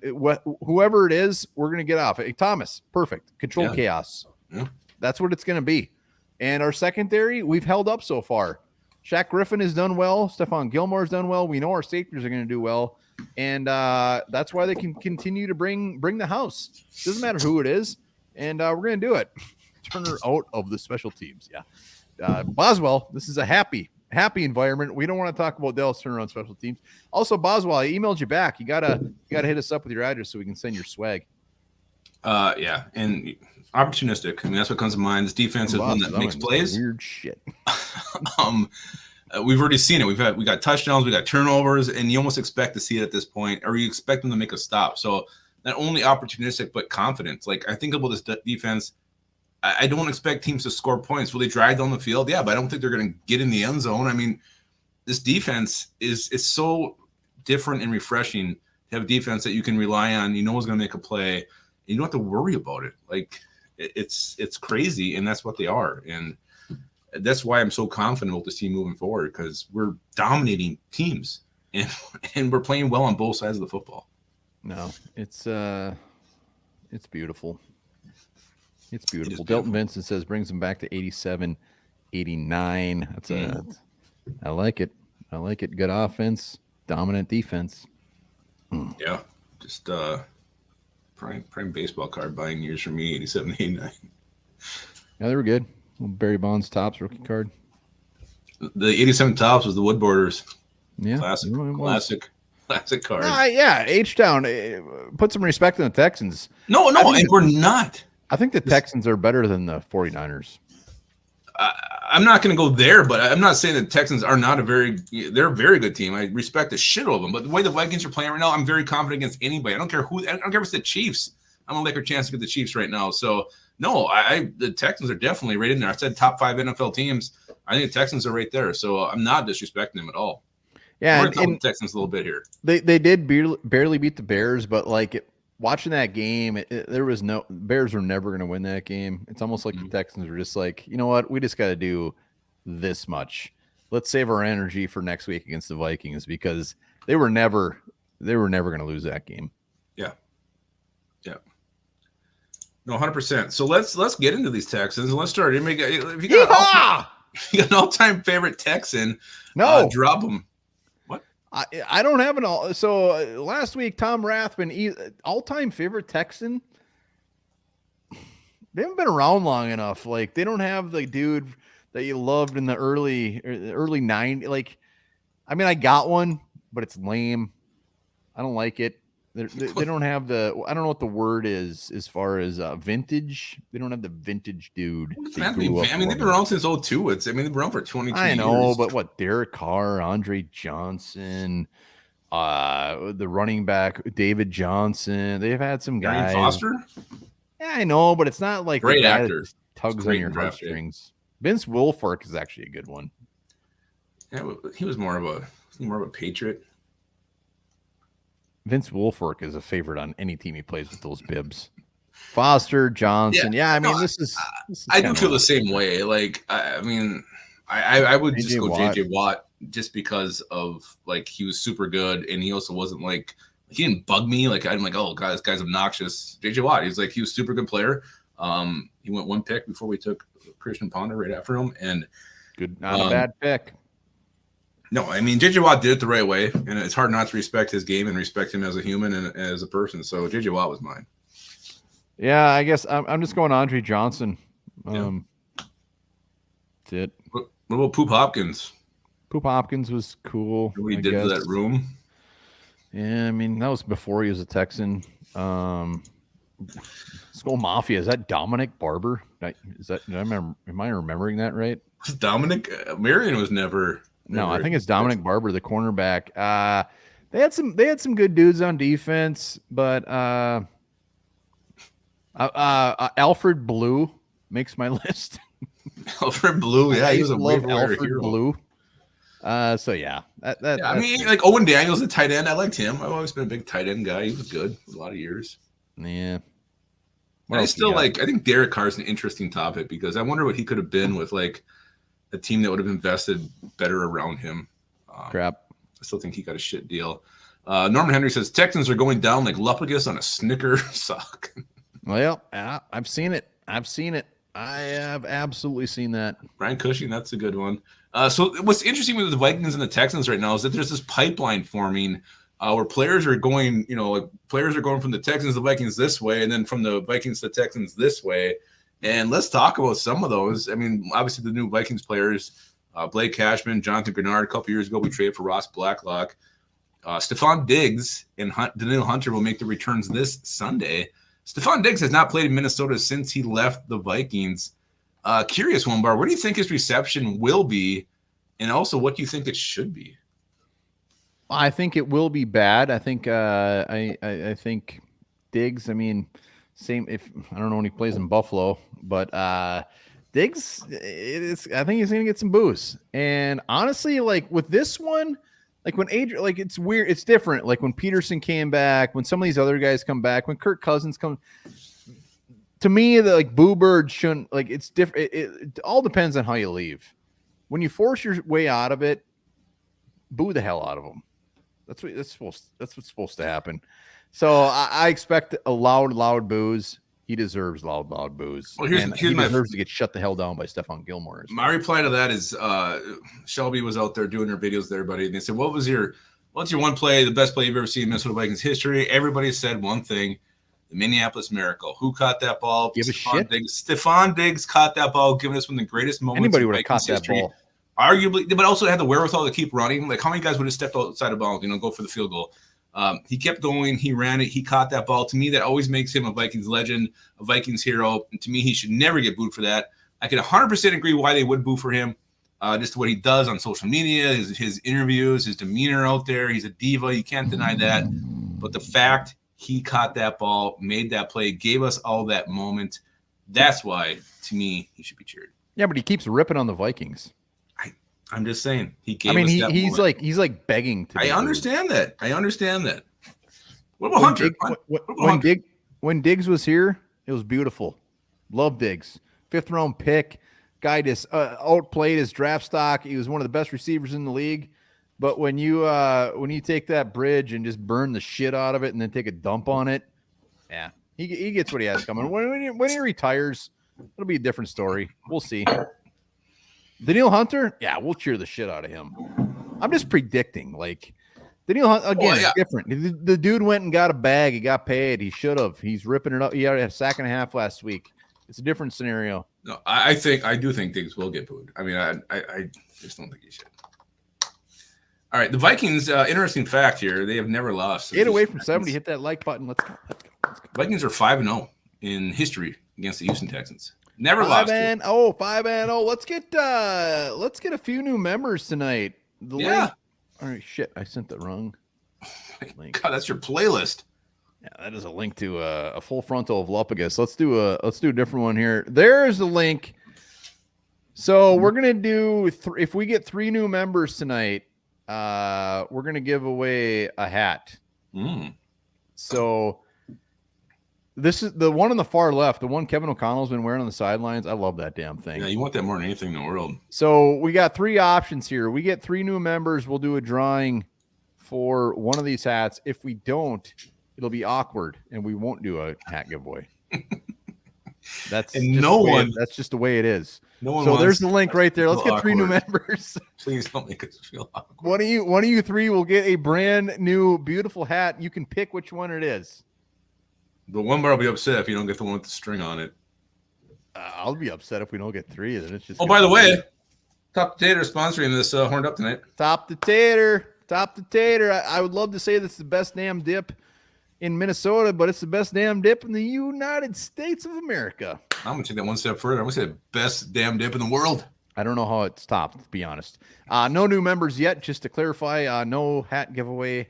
whoever it is, we're going to get off. Hey, Thomas, perfect. Control chaos. Yeah. That's what it's going to be. And our secondary, we've held up so far. Shaq Griffin has done well. Stephon Gilmore's done well. We know our safeties are going to do well. And that's why they can continue to bring the house. Doesn't matter who it is. And we're going to do it. Turner out of the special teams. Yeah. Boswell, this is a happy environment. We don't want to talk about Dallas Turner on special teams. Also, Boswell, I emailed you back. You gotta hit us up with your address so we can send your swag. Yeah. And opportunistic. I mean, that's what comes to mind. This defense is one that makes plays. Weird shit. We've already seen it. We got touchdowns, we got turnovers, and you almost expect to see it at this point, or you expect them to make a stop. So not only opportunistic, but confidence. Like, I think about this defense. I don't expect teams to score points. Will they drive down the field? Yeah, but I don't think they're going to get in the end zone. I mean, this defense is so different and refreshing to have a defense that you can rely on. You know is going to make a play. And you don't have to worry about it. Like, it's crazy, and that's what they are. And that's why I'm so confident with this team moving forward, because we're dominating teams and we're playing well on both sides of the football. No, it's beautiful. It's beautiful. Delton Vincent says brings them back to 87, 89. I like it. I like it. Good offense, dominant defense. Yeah, just prime baseball card buying years for me, 87, 89. Yeah, they were good. Barry Bonds Topps rookie card. The 87 Topps was the Wood Borders. Yeah, classic card. Yeah, H-Town. Put some respect on the Texans. No, and we're not. I think the Texans are better than the 49ers. I'm not going to go there, but I'm not saying the Texans are not they're a very good team. I respect the shit out of them. But the way the Vikings are playing right now, I'm very confident against anybody. I don't care if it's the Chiefs. I'm going to like our chance to get the Chiefs right now. So, no, the Texans are definitely right in there. I said top 5 NFL teams. I think the Texans are right there. So I'm not disrespecting them at all. Yeah, we're going to talk the Texans a little bit here. They did barely beat the Bears, but like watching that game, there was no Bears were never going to win that game. It's almost like the Texans were just like, you know what, we just got to do this much. Let's save our energy for next week against the Vikings because they were never going to lose that game. Yeah. No, 100%. So let's get into these Texans and let's start. If you got an all-time favorite Texan, drop them. What? I don't have an all. So last week, Tom Rathman, all-time favorite Texan. They haven't been around long enough. Like they don't have the dude that you loved in the early 90s. Like, I mean, I got one, but it's lame. I don't like it. They don't have I don't know what the word is as far as vintage. They don't have the vintage dude. I mean, they've been around since 02. They've been around for 22 years. I know, but what? Derek Carr, Andre Johnson, the running back, David Johnson. They've had some guys. Foster? Yeah, I know, but it's not like great actor. Tugs on your heartstrings. Vince Wilfork is actually a good one. Yeah, he was more of a Patriot. Vince Wilfork is a favorite on any team he plays with those bibs. Foster, Johnson. Yeah, I mean, this is I do feel the same way. Like, I mean, I would just go JJ Watt just because of like he was super good and he also wasn't like he didn't bug me. Like I'm like, oh god, this guy's obnoxious. JJ Watt. He was a super good player. He went one pick before we took Christian Ponder right after him, and not a bad pick. No, I mean JJ Watt did it the right way, and it's hard not to respect his game and respect him as a human and as a person. So JJ Watt was mine. Yeah, I guess I'm just going Andre Johnson. That's it. What about Poop Hopkins? Poop Hopkins was cool. What he did to that room. Yeah, I mean that was before he was a Texan. Skull Mafia, is that Dominic Barber? Am I remembering that right? Dominic Marion was never. No, I think it's Dominic Barber, the cornerback. They had some good dudes on defense, but Alfred Blue makes my list. Alfred Blue, yeah, he was a Alfred hero. Blue. So yeah, I mean, like Owen Daniels, the tight end, I liked him. I've always been a big tight end guy. He was good for a lot of years. Yeah. I think Derek Carr's an interesting topic because I wonder what he could have been with like a team that would have invested better around him. Crap. I still think he got a shit deal. Norman Henry says Texans are going down like Lupagus on a Snicker sock. Well, I've seen it. I have absolutely seen that. Brian Cushing, that's a good one. So what's interesting with the Vikings and the Texans right now is that there's this pipeline forming where players are going from the Texans to the Vikings this way, and then from the Vikings to the Texans this way. And let's talk about some of those. I mean, obviously the new Vikings players, Blake Cashman, Jonathan Grenard. A couple years ago, we traded for Ross Blacklock. Stefon Diggs and Daniil Hunter will make the returns this Sunday. Stefon Diggs has not played in Minnesota since he left the Vikings. Curious one, Bar. Where do you think his reception will be? And also, what do you think it should be? I think it will be bad. I think I think Diggs, I mean, I don't know when he plays in Buffalo, but Diggs, I think he's going to get some boos. And honestly, like with this one, like when Adrian, like it's weird, it's different. Like when Peterson came back, when some of these other guys come back, when Kirk Cousins comes, to me, the like Boo Bird shouldn't, like it's different. It all depends on how you leave. When you force your way out of it, boo the hell out of them. That's what's supposed to happen. So I expect a loud boos. He deserves loud boos. Well, he deserves to get shut the hell down by Stephon Gilmore. My reply to that is Shelby was out there doing her videos there, buddy, and they said, "What's your one play, the best play you've ever seen in Minnesota Vikings history?" Everybody said one thing: the Minneapolis Miracle. Who caught that ball? Stefon Diggs caught that ball, giving us one of the greatest moments. Anybody would have caught that ball. Arguably, but also had the wherewithal to keep running. Like how many guys would have stepped outside the ball, go for the field goal? He kept going. He ran it. He caught that ball. To me, that always makes him a Vikings legend, a Vikings hero. And to me, he should never get booed for that. I can 100% agree why they would boo for him. Just what he does on social media, his interviews, his demeanor out there. He's a diva. You can't deny that. But the fact he caught that ball, made that play, gave us all that moment. That's why, to me, he should be cheered. Yeah, but he keeps ripping on the Vikings. I'm just saying. He's like begging to. I understand that. What about Hunter? When Diggs was here, it was beautiful. Love Diggs. 5th round pick. Guy just outplayed his draft stock. He was one of the best receivers in the league. But when you take that bridge and just burn the shit out of it and then take a dump on it, yeah, he gets what he has coming. When he retires, it'll be a different story. We'll see. Danielle Hunter, yeah, we'll cheer the shit out of him. I'm just predicting. Like, Danielle Hunter, again, it's different. The dude went and got a bag. He got paid. He should have. He's ripping it up. He had a sack and a half last week. It's a different scenario. No, I do think Diggs will get booed. I mean, I just don't think he should. All right, the Vikings. Interesting fact here: they have never lost. 8 away from 70. Hit that like button. Let's go. Vikings are 5-0 in history against the Houston Texans. Never lost. 5-0. Let's get a few new members tonight. Link. All right, shit. I sent the wrong link. God, that's your playlist. Yeah, that is a link to a full frontal of Lupagus. Let's do a different one here. There's the link. So we're gonna do if we get 3 new members tonight, we're gonna give away a hat. So this is the one on the far left, the one Kevin O'Connell's been wearing on the sidelines. I love that damn thing. Yeah, you want that more than anything in the world. So we got 3 options here. We get 3 new members. We'll do a drawing for one of these hats. If we don't, it'll be awkward, and we won't do a hat giveaway. That's just the way it is. So there's the link right there. Let's get 3 new members. Please don't make us feel awkward. One of you 3 will get a brand new, beautiful hat. You can pick which one it is. The one bar will be upset if you don't get the one with the string on it. I'll be upset if we don't get 3. Then it's just. Oh, by the way, Top Tater sponsoring this Horned Up tonight. Top the Tater. I would love to say that's the best damn dip in Minnesota, but it's the best damn dip in the United States of America. I'm gonna take that one step further. I'm gonna say the best damn dip in the world. I don't know how it's topped, to be honest. No new members yet. Just to clarify, no hat giveaway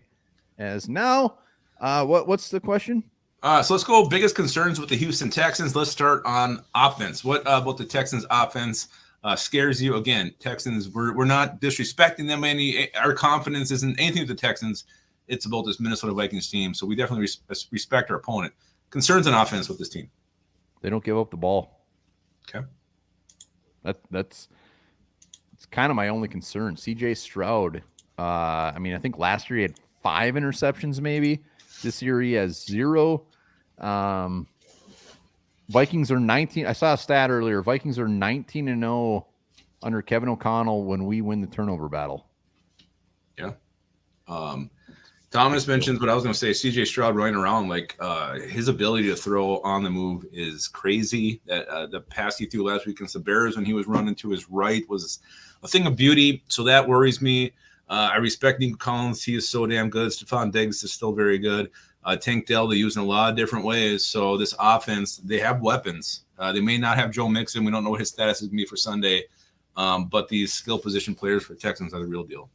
as now. What's the question? So let's go biggest concerns with the Houston Texans. Let's start on offense. What about the Texans offense scares you? Again, Texans, we're not disrespecting them. Our confidence isn't anything with the Texans. It's about this Minnesota Vikings team. So we definitely respect our opponent. Concerns on offense with this team. They don't give up the ball. Okay. It's kind of my only concern. CJ Stroud. I think last year he had 5 interceptions maybe. This year he has 0. Vikings are 19. I saw a stat earlier. Vikings are 19-0 under Kevin O'Connell when we win the turnover battle. Yeah. Thomas mentions what I was going to say. CJ Stroud running around, like his ability to throw on the move is crazy. That the pass he threw last week against the Bears when he was running to his right was a thing of beauty. So that worries me. I respect Nico Collins. He is so damn good. Stefon Diggs is still very good. Tank Dell, they use in a lot of different ways. So this offense, they have weapons. They may not have Joe Mixon. We don't know what his status is going to be for Sunday. But these skill position players for Texans are the real deal.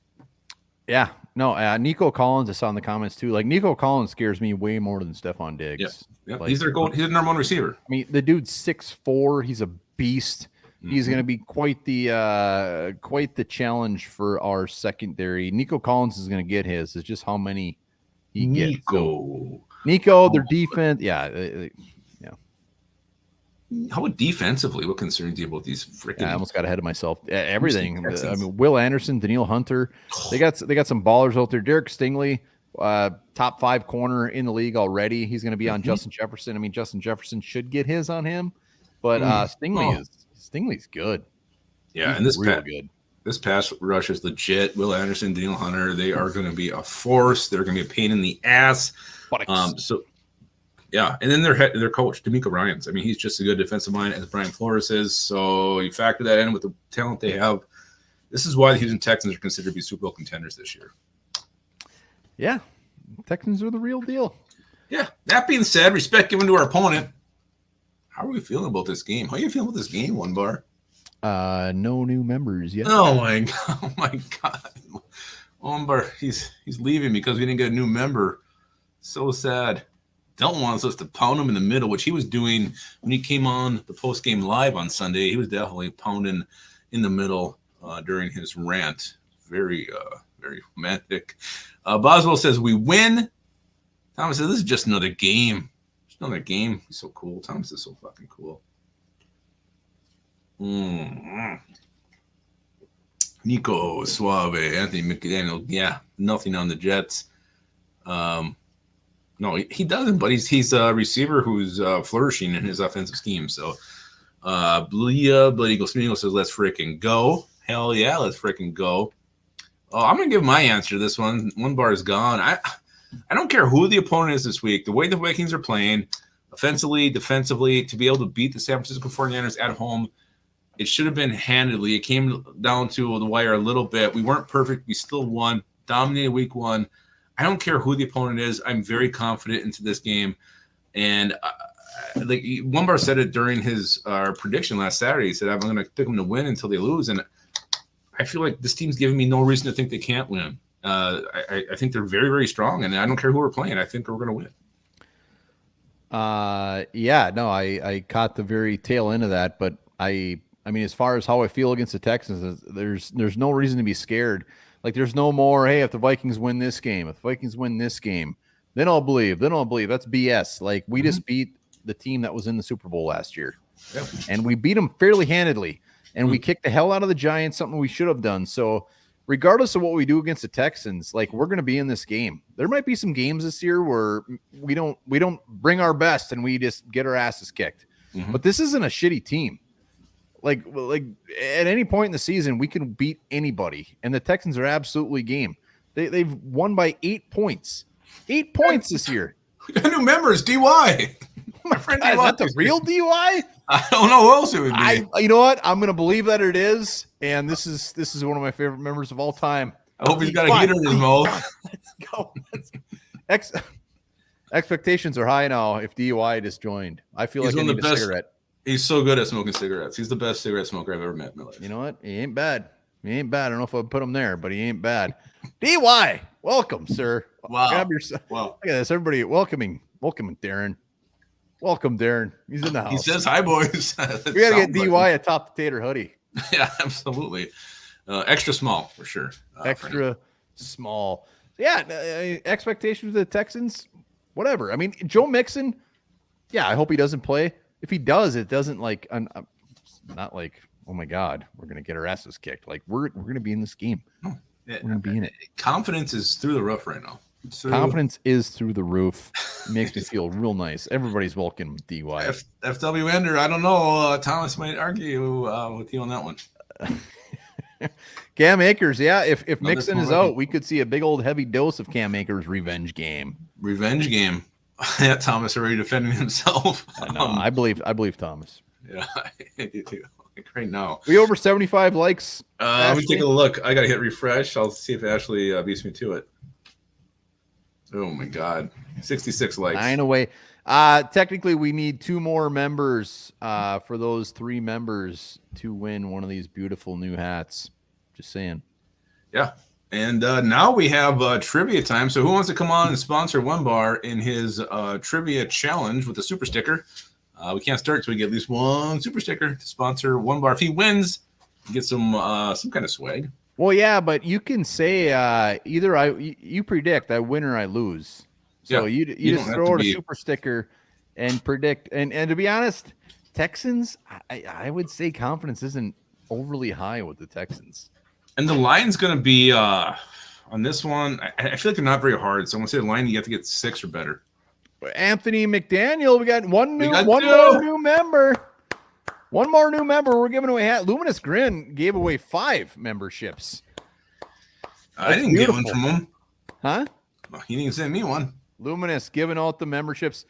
Yeah. No, Nico Collins, I saw in the comments too. Like, Nico Collins scares me way more than Stefon Diggs. Yeah. Like, he's the number 1 receiver. I mean, the dude's 6'4". He's a beast. He's going to be quite the challenge for our secondary. Nico Collins is going to get his. It's just how many he gets. Nico, their defense, yeah. How about defensively? What concerns you about these freaking? I almost got ahead of myself. Everything. I mean, Will Anderson, Danielle Hunter. They got some ballers out there. Derek Stingley, top 5 corner in the league already. He's going to be on Justin Jefferson. I mean, Justin Jefferson should get his on him, but Stingley's good. Yeah, He's and this real good. This pass rush is legit. Will Anderson, Danielle Hunter, they are going to be a force. They're going to be a pain in the ass. Yeah, and then their coach, D'Amico Ryans. I mean, he's just a good defensive mind as Brian Flores is. So you factor that in with the talent they have. This is why the Houston Texans are considered to be Super Bowl contenders this year. Yeah, Texans are the real deal. Yeah. That being said, respect given to our opponent. How are we feeling about this game? How are you feeling about this game, One Bar? No new members yet. Oh my God. One Bar, he's leaving because we didn't get a new member. So sad. Delton wants us to pound him in the middle, which he was doing when he came on the post-game live on Sunday. He was definitely pounding in the middle during his rant. Very, very romantic. Boswell says, we win. Thomas says, this is just another game. Just another game. He's so cool. Thomas is so fucking cool. Nico Suave, Anthony McDaniel. Yeah, nothing on the Jets. No, he doesn't, but he's a receiver who's flourishing in his offensive scheme. So, Blood Eagle Smeagol says, let's freaking go. Hell yeah, let's freaking go. Oh, I'm going to give my answer to this one. One bar is gone. I don't care who the opponent is this week. The way the Vikings are playing, offensively, defensively, to be able to beat the San Francisco 49ers at home, it should have been handedly. It came down to the wire a little bit. We weren't perfect. We still won. Dominated week one. I don't care who the opponent is. I'm very confident into this game. And like one bar said it during his prediction last Saturday. He said, I'm going to pick them to win until they lose. And I feel like this team's giving me no reason to think they can't win. I think they're very, very strong. And I don't care who we're playing. I think we're going to win. I caught the very tail end of that. But I mean, as far as how I feel against the Texans, there's no reason to be scared. Like there's no more, hey, if the Vikings win this game, then I'll believe. That's BS. Like we just beat the team that was in the Super Bowl last year. Yep. And we beat them fairly handedly. And we kicked the hell out of the Giants, something we should have done. So regardless of what we do against the Texans, like we're going to be in this game. There might be some games this year where we don't bring our best and we just get our asses kicked. But this isn't a shitty team. Like at any point in the season, we can beat anybody, and the Texans are absolutely game. They've won by 8 points. 8 points this year. We got new members, DY. My friend, is that the real DY? I don't know who else it would be. You know what? I'm gonna believe that it is, and this is one of my favorite members of all time. I hope he's got a heater in his mouth. Let's go. Expectations are high now. If DY just joined, I feel like I need a cigarette. He's so good at smoking cigarettes. He's the best cigarette smoker I've ever met in my life. You know what? He ain't bad. I don't know if I'd put him there, but he ain't bad. DY, welcome, sir. Wow. Grab yourself. Wow. Look at this. Everybody welcoming Darren. Welcome, Darren. He's in the house. He says hi, boys. We got to get DY a top tater hoodie. Yeah, absolutely. Extra small, for sure. Extra small. Yeah, expectations of the Texans, whatever. I mean, Joe Mixon, yeah, I hope he doesn't play. If he does, it doesn't like not like, oh my God, we're gonna get our asses kicked. Like we're gonna be in this game. We're gonna be in it. Confidence is through the roof right now. Confidence is through the roof. It makes me feel real nice. Everybody's welcome, DY. FW Ender, I don't know. Thomas might argue with you on that one. Cam Akers, yeah. If Mixon is out, we could see a big old heavy dose of Cam Akers revenge game. Revenge game. Yeah, Thomas already defending himself. I believe Thomas. Yeah, I do too. Like right now. We over 75 likes. Let me take a look. I gotta hit refresh. I'll see if Ashley beats me to it. Oh my God. 66 likes. 9 away. Technically we need 2 more members for those 3 members to win one of these beautiful new hats. Just saying. Yeah. And now we have trivia time. So who wants to come on and sponsor One Bar in his trivia challenge with a super sticker? We can't start until we get at least 1 super sticker to sponsor One Bar. If he wins, he gets some kind of swag. Well, yeah, but you can say either you predict I win or I lose. So you just throw out a super sticker and predict. And to be honest, Texans, I would say confidence isn't overly high with the Texans. And the line's going to be on this one. I feel like they're not very hard. So I'm going to say the line, you have to get 6 or better. Anthony McDaniel, we got one more new member. One more new member. We're giving away hat. Luminous Grin gave away 5 memberships. I didn't get one from him. Huh? He didn't send me one. Luminous giving out the memberships.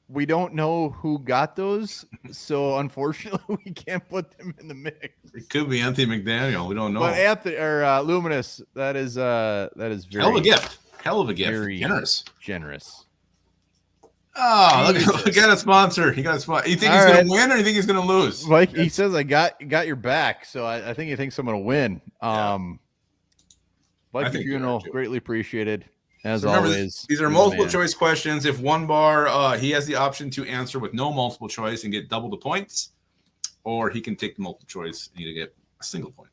We don't know who got those, so unfortunately we can't put them in the mix. It could be Anthony McDaniel. We don't know. But Anthony or Luminous, that is very hell of a gift. Hell of a gift. Very generous. Oh, look at a sponsor. He got a sponsor. You think he's going to win, or you think he's going to lose? Like he says, I got your back. So I think he thinks I'm going to win. Like greatly appreciated. As remember, always, these are multiple choice questions. If One Bar, he has the option to answer with no multiple choice and get double the points, or he can take the multiple choice and you get a single point.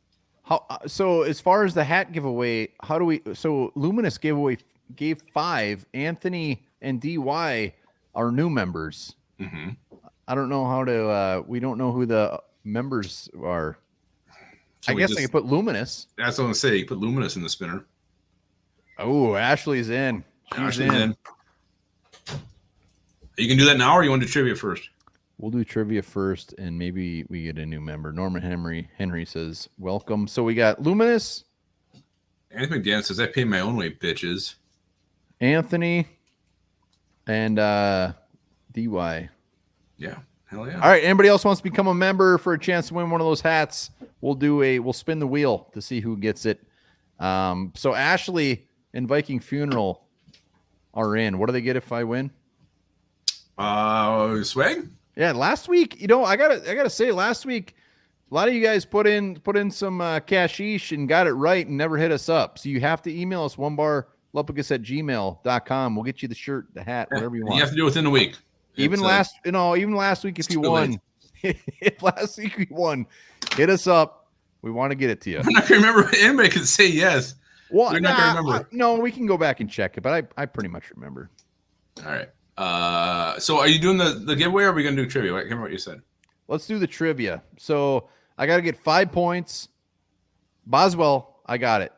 So as far as the hat giveaway, how do we? So Luminous gave 5. Anthony and DY are new members. Mm-hmm. I don't know how to. We don't know who the members are. I guess I can put Luminous. That's what I'm gonna say. You put Luminous in the spinner. Oh, Ashley's in. She's in. You can do that now, or you want to do trivia first? We'll do trivia first, and maybe we get a new member. Norman Henry says, welcome. So we got Luminous. Anthony McDaniel says, I pay my own way, bitches. Anthony and DY. Yeah. Hell yeah. All right. Anybody else wants to become a member for a chance to win one of those hats? We'll spin the wheel to see who gets it. So Ashley and Viking Funeral are in. What do they get if I win? Swag? Yeah, last week, I gotta say, last week, a lot of you guys put in some cashish and got it right and never hit us up. So you have to email us onebarblupagus@gmail.com. We'll get you the shirt, the hat, whatever you want. You have to do it within a week. Even last week, if you won, if last week we won, hit us up. We want to get it to you. I'm not gonna remember. Anybody could say yes. Well, you're not gonna remember. No, we can go back and check it, but I pretty much remember. All right. So are you doing the giveaway, or are we gonna do trivia? I can't remember what you said. Let's do the trivia. So I got to get 5 points. Boswell, I got it.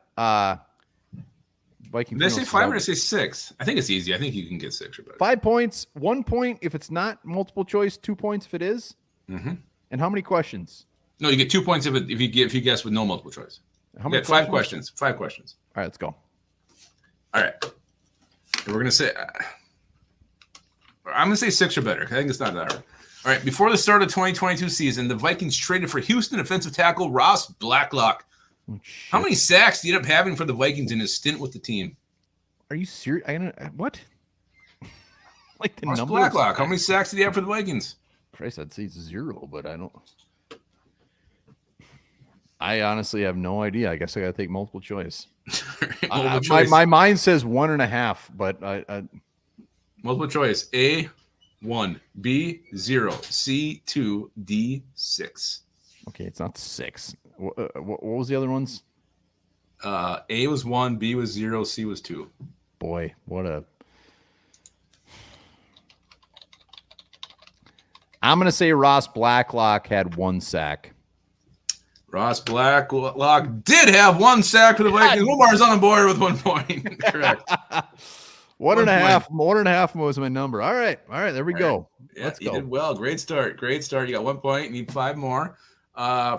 Viking. Did I say 5 or did I say 6? I think it's easy. I think you can get 6 or better. 5 points. 1 point if it's not multiple choice. 2 points if it is. Mm-hmm. And how many questions? No, you get 2 points if you guess with no multiple choice. How many? 5 questions. 5 questions. All right, let's go. All right. And we're gonna say. I'm going to say 6 or better. I think it's not that hard. All right. Before the start of the 2022 season, the Vikings traded for Houston offensive tackle Ross Blacklock. Oh, how many sacks did he end up having for the Vikings in his stint with the team? Are you serious? What? Like the Ross number? Blacklock. How many sacks did he have for the Vikings? Christ, I'd say 0, but I don't. I honestly have no idea. I guess I got to take multiple choice. My mind says 1.5, but I multiple choice. A, 1. B, 0. C, 2. D, 6. Okay, it's not 6. What was the other ones? A was 1. B was 0. C was 2. Boy, what a... I'm going to say Ross Blacklock had 1 sack. Ross Blacklock did have 1 sack for the Vikings. Omar's on board with 1 point. Correct. 1.5 was my number. All right. There we go. Yeah, Let's go. You did well. Great start. You got 1 point. You need 5 more.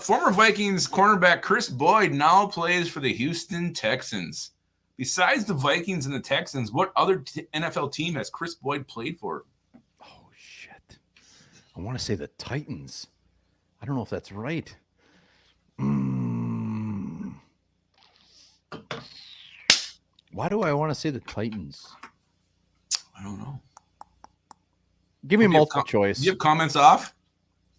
Former Vikings cornerback Chris Boyd now plays for the Houston Texans. Besides the Vikings and the Texans, what other NFL team has Chris Boyd played for? Oh, shit. I want to say the Titans. I don't know if that's right. Why do I want to say the Titans? I don't know. Give me multiple choice. Do you have comments off?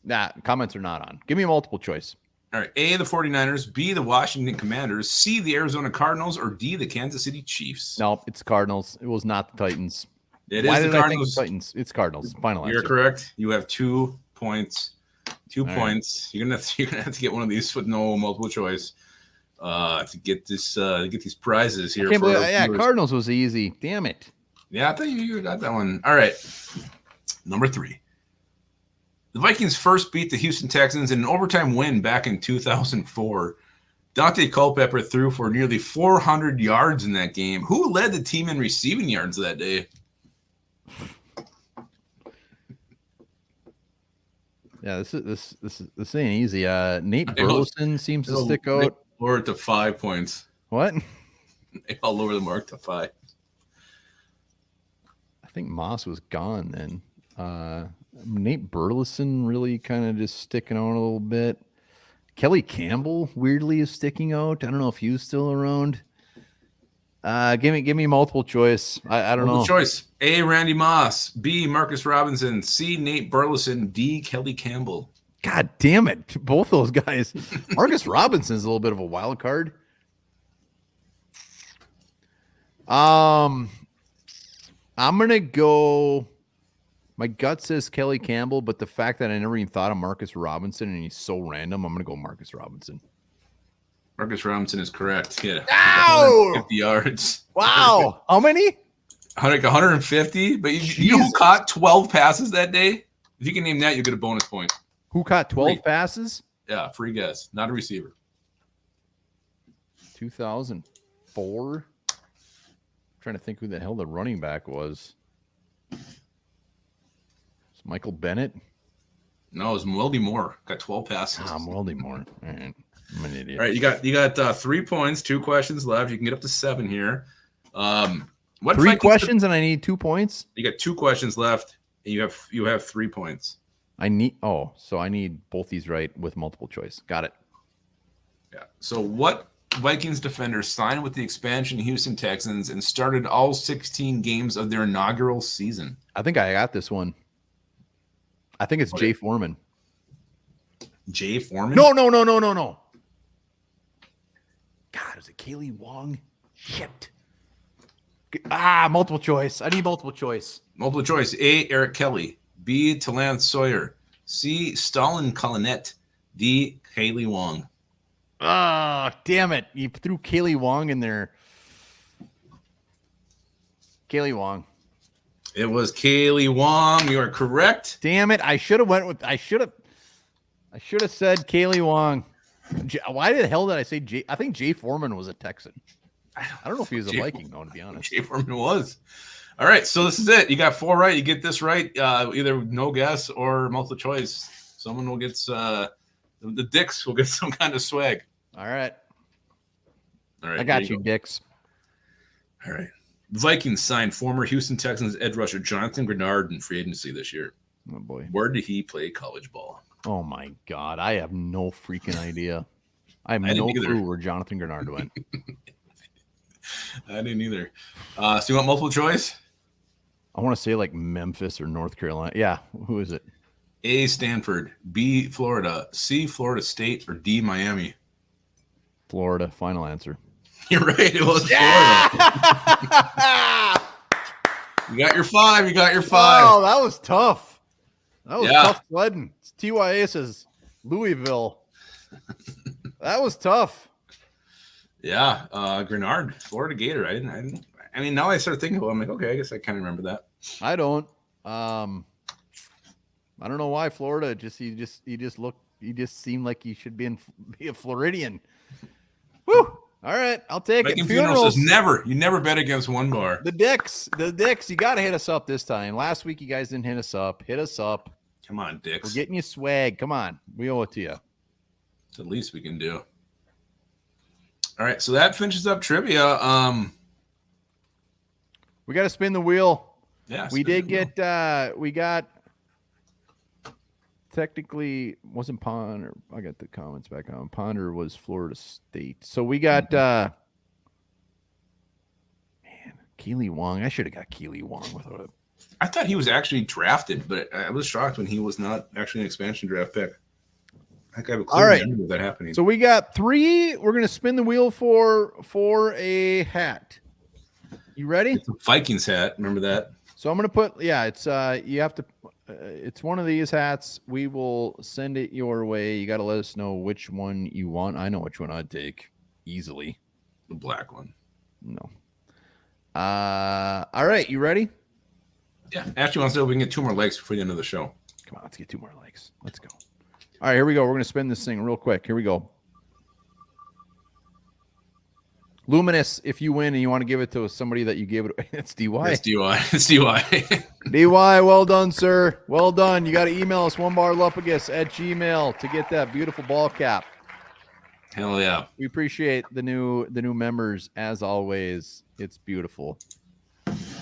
Nah, comments are not on. Give me a multiple choice. All right. A, the 49ers. B, the Washington Commanders. C, the Arizona Cardinals. Or D, the Kansas City Chiefs. No, it's Cardinals. It was not the Titans. Why did I think Titans? It's Cardinals. Final answer. You're correct. You have 2 points. 2 points. Right. You're gonna have to get one of these with no multiple choice to get these prizes here. Cardinals was easy. Damn it. Yeah, I thought you got that one. All right. Number 3. The Vikings first beat the Houston Texans in an overtime win back in 2004. Dante Culpepper threw for nearly 400 yards in that game. Who led the team in receiving yards that day? Yeah, this ain't easy. Nate Burleson seems to stick out. Lower it to 5 points. What? I'll lower the mark to 5. I think Moss was gone then. Nate Burleson really kind of just sticking out a little bit. Kelly Campbell weirdly is sticking out. I don't know if he's still around. Give me multiple choice. I don't know. Choice. A, Randy Moss. B, Marcus Robinson. C, Nate Burleson. D, Kelly Campbell. God damn it. Both those guys. Marcus Robinson's a little bit of a wild card. I'm going to go. My gut says Kelly Campbell, but the fact that I never even thought of Marcus Robinson and he's so random, I'm going to go Marcus Robinson. Marcus Robinson is correct. Yeah. Ow! 50 yards. Wow. How many? Like 150, but you know who caught 12 passes that day? If you can name that, you get a bonus point. Who caught 12 passes? Yeah, free guess. Not a receiver. 2004. I'm trying to think who the hell the running back was. It's Michael Bennett. No, it was Weldy Moore. Got 12 passes. Weldy Moore. All right. I'm an idiot. All right, you got 3 points, 2 questions left. You can get up to 7 here. What 3 questions and I need 2 points? You got 2 questions left, and you have 3 points. So I need both these right with multiple choice. Got it. Yeah. So what Vikings defender signed with the expansion Houston Texans and started all 16 games of their inaugural season? I think I got this one. I think it's Jay Foreman. Jay Foreman? No. God, is it Kaylee Wong? Shit. Multiple choice. I need multiple choice. Multiple choice. A, Eric Kelly. B, Talance Sawyer. C, Stalin Collinet. D, Kaylee Wong. Damn it. You threw Kaylee Wong in there. Kaylee Wong. It was Kaylee Wong. You are correct. Damn it. I should have said Kaylee Wong. Why the hell did I say Jay? I think Jay Foreman was a Texan. I don't know if he was a Viking, though, to be honest. Jay Foreman was. All right, so this is it. You got 4 right. You get this right, either no guess or multiple choice. Someone will get the Dicks will get some kind of swag. All right. I got you, Dicks. All right. The Vikings signed former Houston Texans edge rusher Jonathan Grenard in free agency this year. Oh, boy. Where did he play college ball? Oh, my God. I have no freaking idea. I have no clue where Jonathan Grenard went. I didn't either. So you want multiple choice? I want to say like Memphis or North Carolina. Yeah. Who is it? A, Stanford. B, Florida. C, Florida State. Or D, Miami. Florida. Final answer. You're right. It was Florida. You got your 5. Oh, that was tough. That was tough sledding. It's TYA says Louisville. That was tough. Yeah. Grenard, Florida Gator. I mean, now I start thinking about it, I'm like, okay, I guess I kind of remember that. I don't. I don't know why Florida. He just seemed like he should be a Floridian. Woo! All right, I'll take it. Funerals says you never bet against one bar. The Dicks, you got to hit us up this time. Last week you guys didn't hit us up. Hit us up. Come on, Dicks. We're getting you swag. Come on, we owe it to you. It's the least we can do. All right, so that finishes up trivia. We got to spin the wheel. Yeah, we did get. We got. Technically, wasn't Ponder. I got the comments back on. Ponder was Florida State. So we got. Man, Keely Wong. I should have got Keely Wong with a. I thought he was actually drafted, but I was shocked when he was not actually an expansion draft pick. I have a clear memory of that happening. So we got 3. We're gonna spin the wheel for a hat. You ready? It's a Vikings hat. Remember that? So I'm gonna put. Yeah, it's you have to. It's one of these hats. We will send it your way. You got to let us know which one you want. I know which one I'd take easily. The black one. No. All right. You ready? Yeah. Ashley wants to know if we can get 2 more likes before the end of the show. Come on. Let's get 2 more likes. Let's go. All right. Here we go. We're going to spin this thing real quick. Here we go. Luminous, if you win and you want to give it to somebody that you gave it, it's DY. It's DY. It's DY. DY, well done, sir. Well done. You got to email us onebarlupagus@gmail to get that beautiful ball cap. Hell yeah. We appreciate the new members as always. It's beautiful.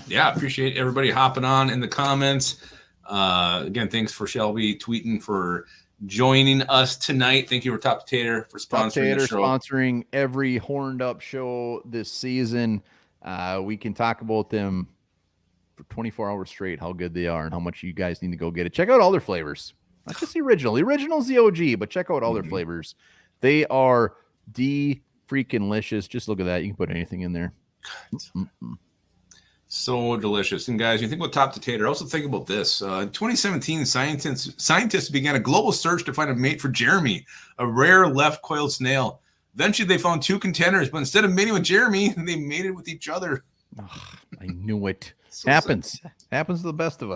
Yeah, appreciate everybody hopping on in the comments. Again, thanks for Shelby tweeting for joining us tonight. Thank you for Top Tater for sponsoring the show. Sponsoring every horned up show this season. We can talk about them for 24 hours straight, how good they are and how much you guys need to go get it. Check out all their flavors. Not just the original. The original's the OG, but check out all their flavors. They are freaking-licious. Just look at that. You can put anything in there. So delicious. And guys, you think about Top to Tater, also think about this. In 2017, scientists began a global search to find a mate for Jeremy, a rare left-coiled snail. Eventually, they found 2 contenders, but instead of mating with Jeremy, they mated with each other. I knew it. So Happens to the best of us.